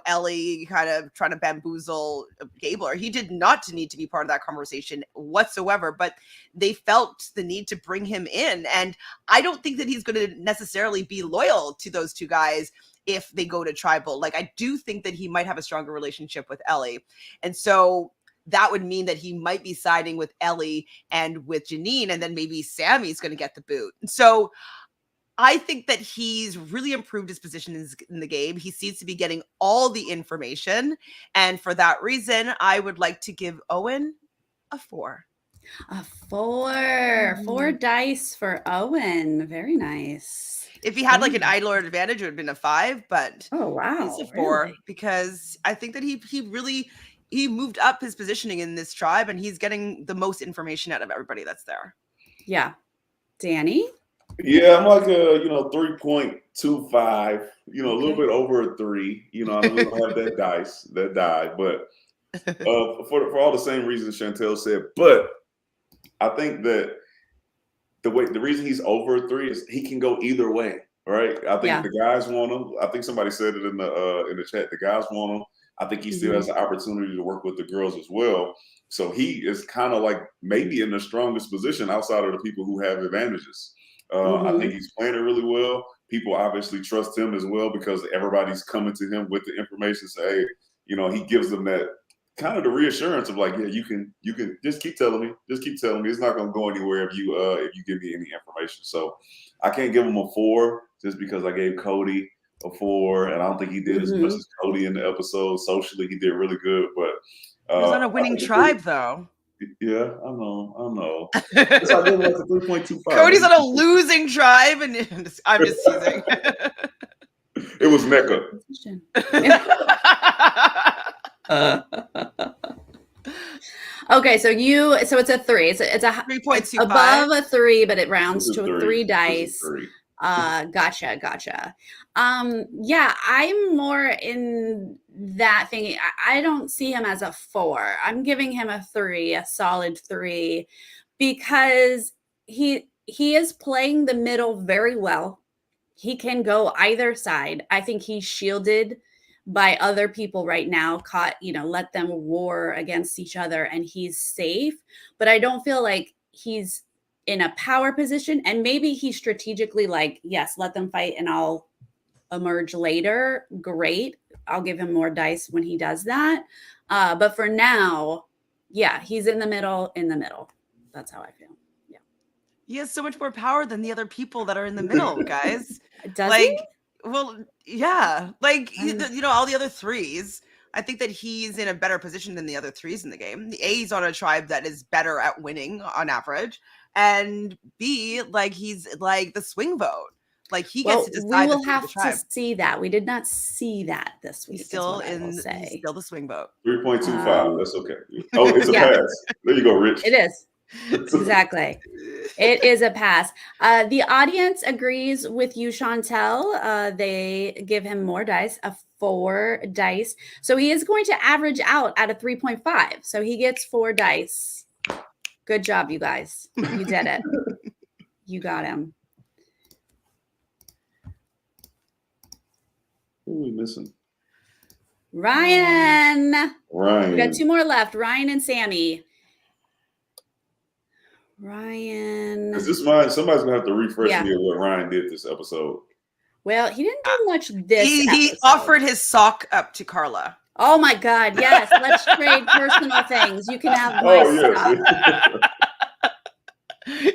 Ellie kind of trying to bamboozle Gabler. He did not need to be part of that conversation whatsoever, but they felt the need to bring him in. And I don't think that he's going to necessarily be loyal to those 2 guys if they go to tribal. Like, I do think that he might have a stronger relationship with Ellie. And so that would mean that he might be siding with Ellie and with Janine, and then maybe Sammy's going to get the boot. So I think that he's really improved his position in the game. He seems to be getting all the information. And for that reason, I would like to give Owen a 4. A 4. 4 dice for Owen. Very nice. If he had like an idler advantage, it would have been a 5. But oh wow, it's a 4 really? Because I think that he moved up his positioning in this tribe, and he's getting the most information out of everybody that's there. Yeah. Danny? Yeah, I'm like a 3.25, a little bit over a 3. I know we don't have that die, but for all the same reasons Chantelle said. But I think that the reason he's over a 3 is he can go either way, right? I think the guys want him. I think somebody said it in the chat. The guys want him. I think he still has an opportunity to work with the girls as well. So he is kind of like maybe in the strongest position outside of the people who have advantages. I think he's playing it really well. People obviously trust him as well because everybody's coming to him with the information. Say, he gives them that kind of the reassurance of like, yeah, you can just keep telling me. It's not going to go anywhere if you give me any information. So I can't give him a 4 just because I gave Cody a 4, and I don't think he did as much as Cody in the episode. Socially, he did really good, but he was on a winning tribe though. Yeah, I know. So I gave him like a 3.25. Cody's on a losing tribe, and I'm just teasing. It was Mecca. Okay, so it's a 3. It's a 3.25 above a 3, but it rounds to a 3 dice. 3. Gotcha. Yeah, I'm more in that thing. I don't see him as a 4. I'm giving him a 3, a solid 3, because he is playing the middle very well. He can go either side. I think he's shielded by other people right now, let them war against each other, and he's safe. But I don't feel like he's in a power position, and maybe he strategically yes, let them fight and I'll emerge later. Great. I'll give him more dice when he does that. But for now, yeah, he's in the middle. That's how I feel. Yeah. He has so much more power than the other people that are in the middle, guys. Does he? Well, yeah. All the other 3s. I think that he's in a better position than the other threes in the game. He's on a tribe that is better at winning on average. And B, like he's like the swing vote. Like he gets to decide. We will have to see that. We did not see that this week. He's still he's still the swing vote. 3.25. That's okay. Oh, it's a pass. There you go, Rich. It is. Exactly. It is a pass. The audience agrees with you, Chantel. They give him more dice, a 4 dice. So he is going to average out at a 3.5. So he gets 4 dice. Good job, you guys. You did it. You got him. Who are we missing? Ryan. We got 2 more left. Ryan and Sammy. Ryan. Is this mine? Somebody's gonna have to refresh me on what Ryan did this episode. Well, he didn't do much this He offered his sock up to Carla. Oh my God, yes. Let's trade personal things. You can have my sock.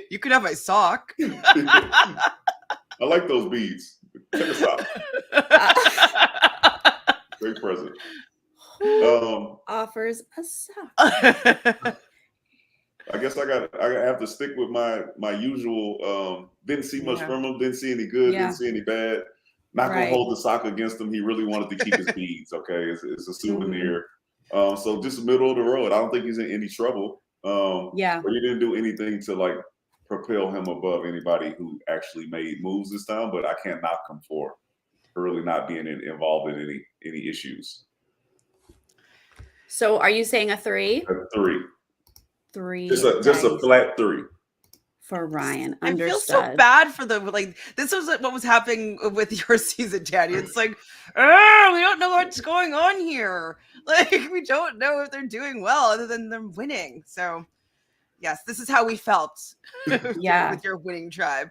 You can have my sock. I like those beads. Check us out. Great present. Offers a sock. I guess I have to stick with my usual. Didn't see much from him. Didn't see any good. Didn't see any bad. Not gonna hold the sock against him. He really wanted to keep his beads. Okay, it's a souvenir. So just middle of the road. I don't think he's in any trouble. But he didn't do anything to like propel him above anybody who actually made moves this time. But I can't knock him for really not being involved in any issues. So are you saying a 3? A 3. 3. Just a flat 3. For Ryan. I feel so bad for the this was what was happening with your season, Danny. It's like, we don't know what's going on here. Like we don't know if they're doing well other than them winning. So yes, this is how we felt. With your winning tribe.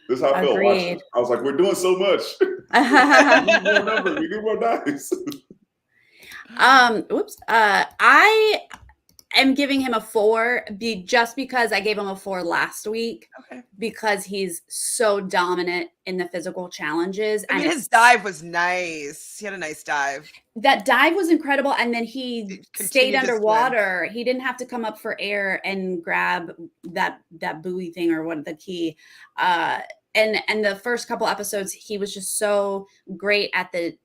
This is how I felt watching. I was like, we're doing so much. We need more numbers. We need more dice. I am giving him a 4 just because I gave him a 4 last week. Okay. Because he's so dominant in the physical challenges. I mean, his dive was nice. He had a nice dive. That dive was incredible. And then he stayed underwater. He didn't have to come up for air and grab that buoy thing or what the key. And the first couple episodes, he was just so great at the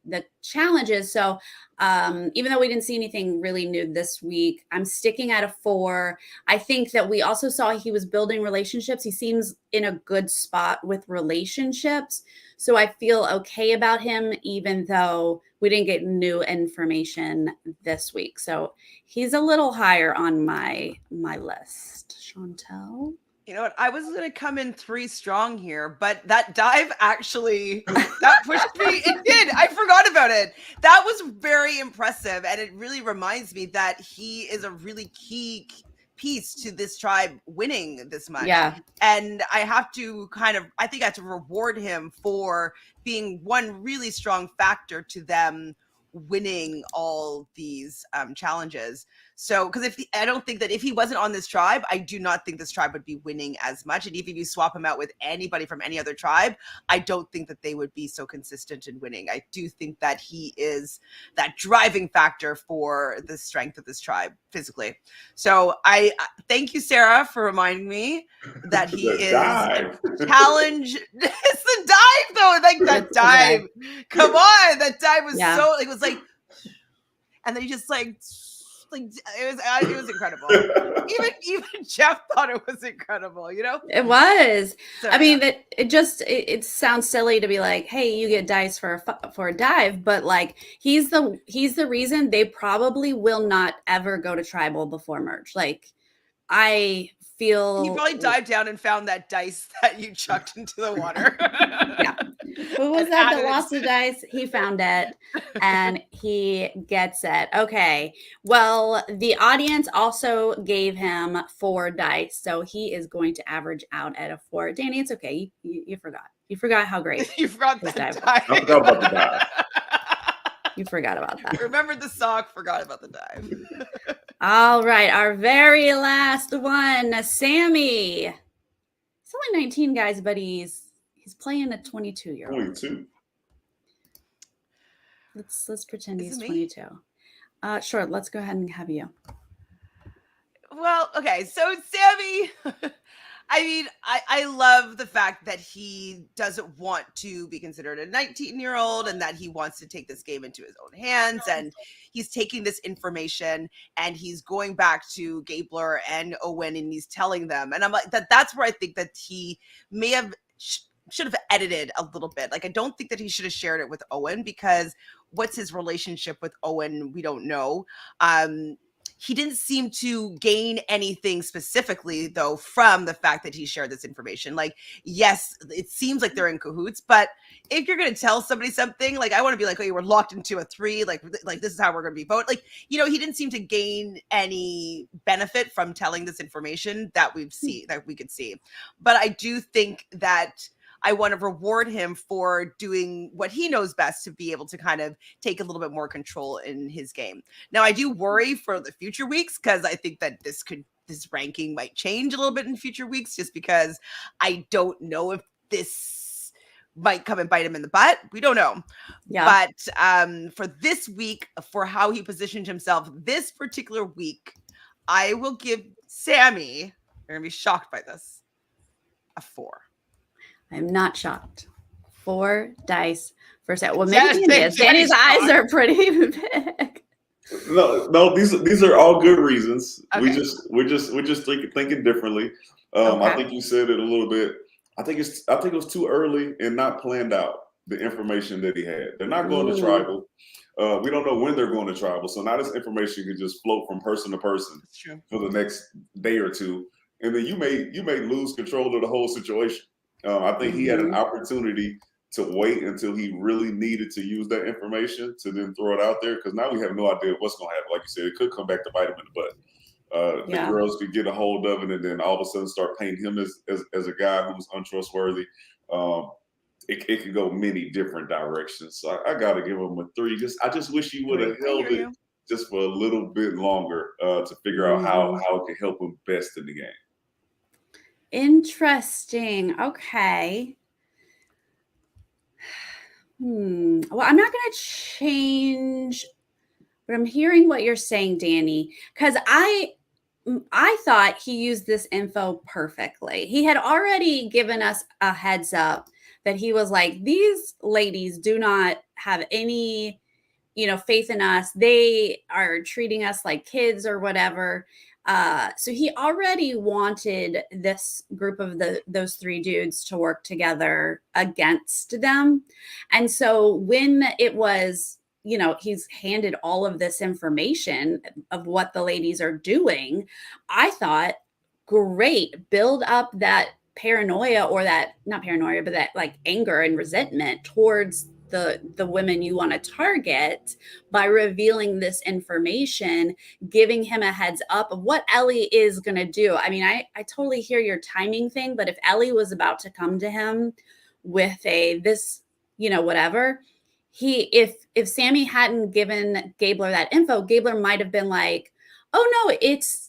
challenges. So even though we didn't see anything really new this week, I'm sticking at a 4. I think that we also saw he was building relationships. He seems in a good spot with relationships. So I feel okay about him, even though we didn't get new information this week. So he's a little higher on my list. Chantel? You know what? I was going to come in 3 strong here, but that dive actually, that pushed me. It did. I forgot about it. That was very impressive. And it really reminds me that he is a really key piece to this tribe winning this much. Yeah. And I have to I think I have to reward him for being one really strong factor to them winning all these challenges. So, because I don't think that if he wasn't on this tribe, I do not think this tribe would be winning as much. And even if you swap him out with anybody from any other tribe, I don't think that they would be so consistent in winning. I do think that he is that driving factor for the strength of this tribe physically. So I thank you, Sarah, for reminding me that he is a challenge. It's the dive though. Like that dive. Come on. That dive was so, it was like, and then he just it was incredible. even Jeff thought it was incredible, you know? It was. So, I mean, that it sounds silly to be like, hey, you get dice for a dive, but like he's the reason they probably will not ever go to tribal before merge. Like I feel he probably dived down and found that dice that you chucked into the water. Yeah. Who was that lost the dice? He found it and he gets it. Okay. Well, the audience also gave him 4 dice. So he is going to average out at a 4. Danny, it's okay. You forgot. You forgot how great. You forgot that dive. I forgot about the dive. You forgot about that. Remembered the sock, forgot about the dive. All right. Our very last one, Sammy. He's only 19, guys, but he's playing a 22-year-old. 22. Let's pretend he's 22. Sure. Let's go ahead and have you. Well, okay, so Sammy, I mean, I love the fact that he doesn't want to be considered a 19-year-old and that he wants to take this game into his own hands. And he's taking this information and he's going back to Gabler and Owen and he's telling them. And I'm like, that's where I think that he may have should have edited a little bit. Like, I don't think that he should have shared it with Owen because what's his relationship with Owen? We don't know. He didn't seem to gain anything specifically, though, from the fact that he shared this information. Like, yes, it seems like they're in cahoots, but if you're going to tell somebody something, like, I want to be like, oh, you were locked into a 3, like this is how we're going to be voted. Like, you know, he didn't seem to gain any benefit from telling this information that we could see. But I do think that I want to reward him for doing what he knows best to be able to kind of take a little bit more control in his game. Now, I do worry for the future weeks because I think that this ranking might change a little bit in future weeks just because I don't know if this might come and bite him in the butt. We don't know. Yeah. But for this week, for how he positioned himself this particular week, I will give Sammy, you're going to be shocked by this, a 4. I'm not shocked. 4 dice for set. Well, maybe Danny's eyes are pretty big. No, these are all good reasons. Okay. We're just thinking differently. Okay. I think you said it a little bit. I think it was too early and not planned out, the information that he had. They're not going to tribal. We don't know when they're going to tribal. So now this information can just float from person to person for the next day or two. And then you may lose control of the whole situation. I think he had an opportunity to wait until he really needed to use that information to then throw it out there, because now we have no idea what's going to happen. Like you said, it could come back to bite him in the butt. The girls could get a hold of it and then all of a sudden start painting him as a guy who's untrustworthy. It could go many different directions. So I got to give him a 3. I just wish he would have held it just for a little bit longer to figure out how it could help him best in the game. Interesting. Okay. Well, I'm not going to change, but I'm hearing what you're saying, Danny, because I thought he used this info perfectly. He had already given us a heads up that he was like, these ladies do not have any, faith in us. They are treating us like kids or whatever. So he already wanted this group of those 3 dudes to work together against them. And so when it was, he's handed all of this information of what the ladies are doing, I thought, great, build up that paranoia, or that, not paranoia, but that like anger and resentment towards the women you want to target by revealing this information, giving him a heads up of what Ellie is going to do. I mean, I totally hear your timing thing, but if Ellie was about to come to him with whatever, if Sammy hadn't given Gabler that info, Gabler might have been like, oh no, it's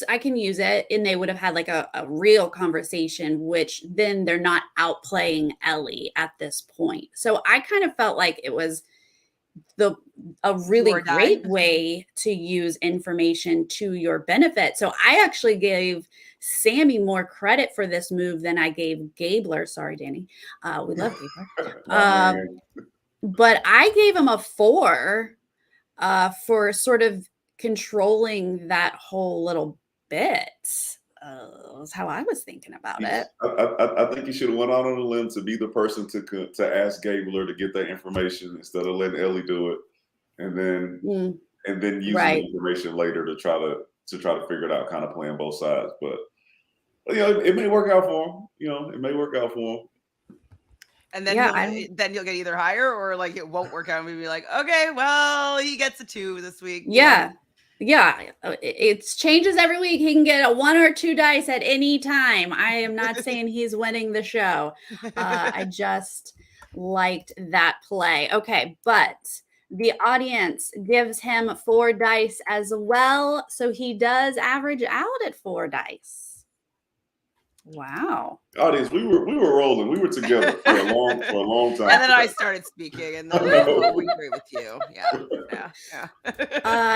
I can use it. And they would have had like a real conversation, which then they're not outplaying Ellie at this point. So I kind of felt like it was a really great way to use information to your benefit. So I actually gave Sammy more credit for this move than I gave Gabler. Sorry, Danny. We love Gabler. But I gave him a 4 for sort of controlling that whole little bit. Was how I was thinking about it. I think you should have went out on a limb to be the person to ask Gabler to get that information instead of letting Ellie do it, and then using the information later to try to figure it out, kind of playing both sides. But it may work out for him. It may work out for him. And then you'll get either higher or like it won't work out. And we'll be like, okay, well, he gets a 2 this week. Yeah. It changes every week. He can get a 1 or 2 dice at any time. I am not saying he's winning the show. I just liked that play. Okay, but the audience gives him 4 dice as well. So he does average out at 4 dice. Wow. Audience, we were rolling. We were together for a long time. And then I started speaking, and then we agree with you. Yeah.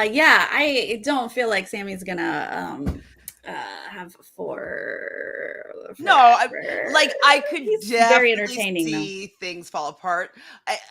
Yeah, I don't feel like Sammy's gonna have four. No, I could He's definitely very entertaining, see things fall apart.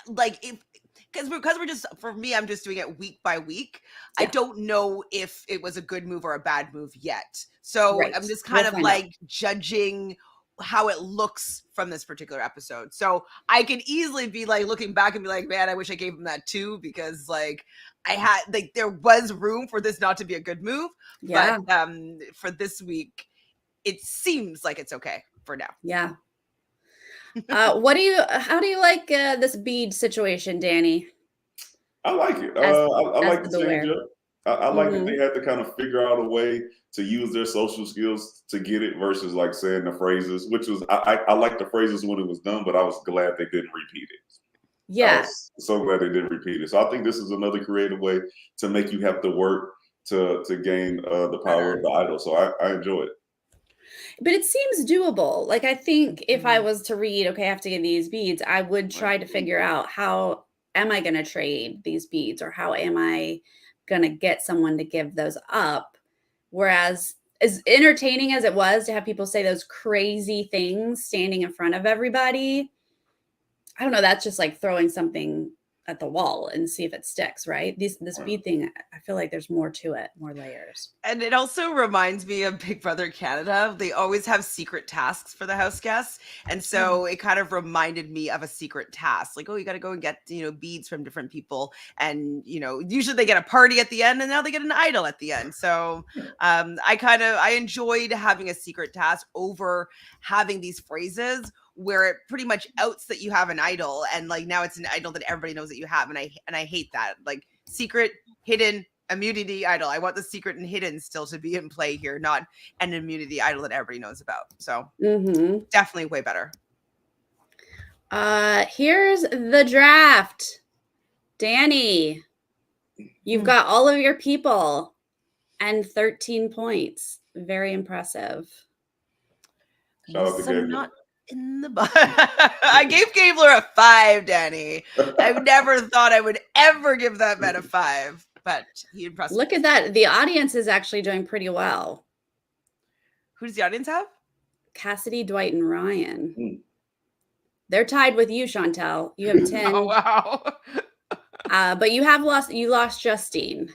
Because we're just, for me, I'm just doing it week by week. Yeah. I don't know if it was a good move or a bad move yet. So Right. I'm just kind We'll of find out. judging how it looks from this particular episode. So I can easily be looking back and be like, man, I wish I gave him that 2 because I had there was room for this not to be a good move. Yeah. But for this week, it seems like it's okay for now. Yeah. How do you like this bead situation, Danny? I like it. As I like the Beware. change up. I like that they had to kind of figure out a way to use their social skills to get it versus saying the phrases, which was I like the phrases when it was done, but I was glad they didn't repeat it. Yeah. I was so glad they didn't repeat it. So I think this is another creative way to make you have to work to gain the power of the idol. So I enjoy it. But it seems doable. I think if I was to read, okay, I have to get these beads, I would try to figure out how am I going to trade these beads or how am I going to get someone to give those up? Whereas as entertaining as it was to have people say those crazy things standing in front of everybody, I don't know, that's just throwing something at the wall and see if it sticks, right? This bead thing, I feel like there's more to it, more layers. And it also reminds me of Big Brother Canada. They always have secret tasks for the house guests. And so it kind of reminded me of a secret task. You got to go and get, beads from different people. And, usually they get a party at the end and now they get an idol at the end. So I enjoyed having a secret task over having these phrases where it pretty much outs that you have an idol and now it's an idol that everybody knows that you have. And I hate that. Secret, hidden, immunity idol. I want the secret and hidden still to be in play here, not an immunity idol that everybody knows about. So definitely way better. Here's the draft. Danny, you've got all of your people and 13 points. Very impressive. Shout out to Gabler. Not in the I gave Gabler a 5, Danny. I never thought I would ever give that man a 5, but he impressed me. Look at that. The audience is actually doing pretty well. Who does the audience have? Cassidy, Dwight, and Ryan. They're tied with you, Chantelle. You have 10. Oh, wow. But you lost Justine.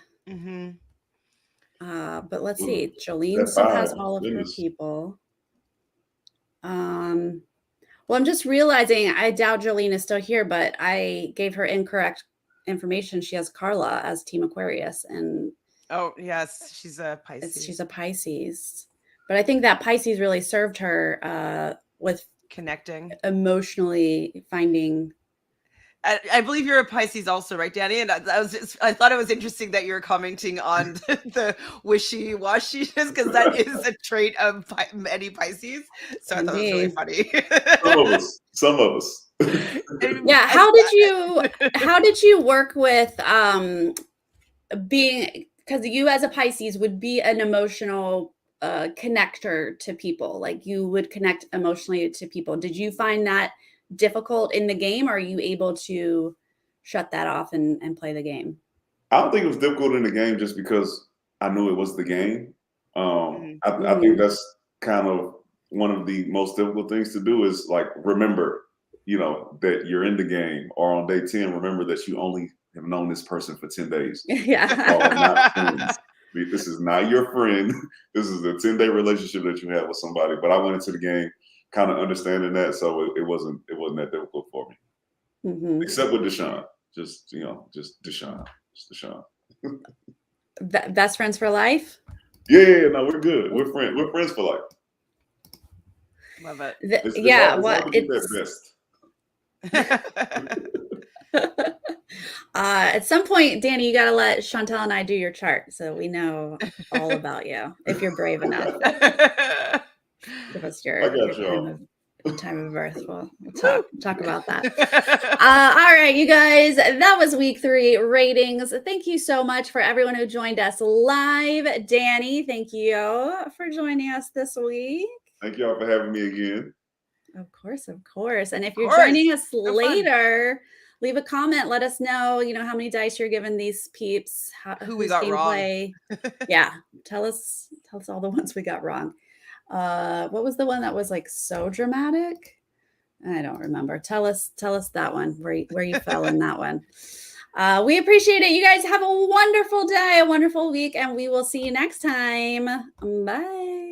But let's see. Jolene still has all of her people. Well, I'm just realizing I doubt Jolene is still here, but I gave her incorrect information. She has Carla as Team Aquarius, and oh yes, she's a Pisces. She's a Pisces, but I think that Pisces really served her with connecting, emotionally finding. I believe you're a Pisces also, right, Danny? And I thought it was interesting that you're commenting on the wishy-washiness because that is a trait of many Pisces. So I thought it was really funny. Some of us. Yeah. How did you work with being, because you as a Pisces would be an emotional connector to people, you would connect emotionally to people. Did you find that difficult in the game, or are you able to shut that off and play the game? I don't think it was difficult in the game just because I knew it was the game. I think that's kind of one of the most difficult things to do is remember, that you're in the game, or on day 10, remember that you only have known this person for 10 days. Yeah. This is not your friend. This is a 10-day relationship that you have with somebody. But I went into the game kind of understanding that, so it wasn't that difficult for me, except with Deshaun. Just Deshaun. Just Deshaun. Best friends for life. Yeah, no, we're good. We're friends for life. Love it. It's at some point, Danny, you got to let Chantelle and I do your chart so we know all about you if you're brave enough. Give us your time of birth. We'll talk about that. All right, you guys, that was week 3 ratings. Thank you so much for everyone who joined us live. Danny, thank you for joining us this week. Thank y'all for having me again. Of course, of course. And if you're course. joining us So fun. later, leave a comment. Let us know, how many dice you're giving these peeps. Who we whose got wrong. gameplay. Yeah, tell us all the ones we got wrong. What was the one that was like so dramatic? I don't remember. Tell us that one where you fell in that one. We appreciate it. You guys have a wonderful day, a wonderful week, and we will see you next time. Bye.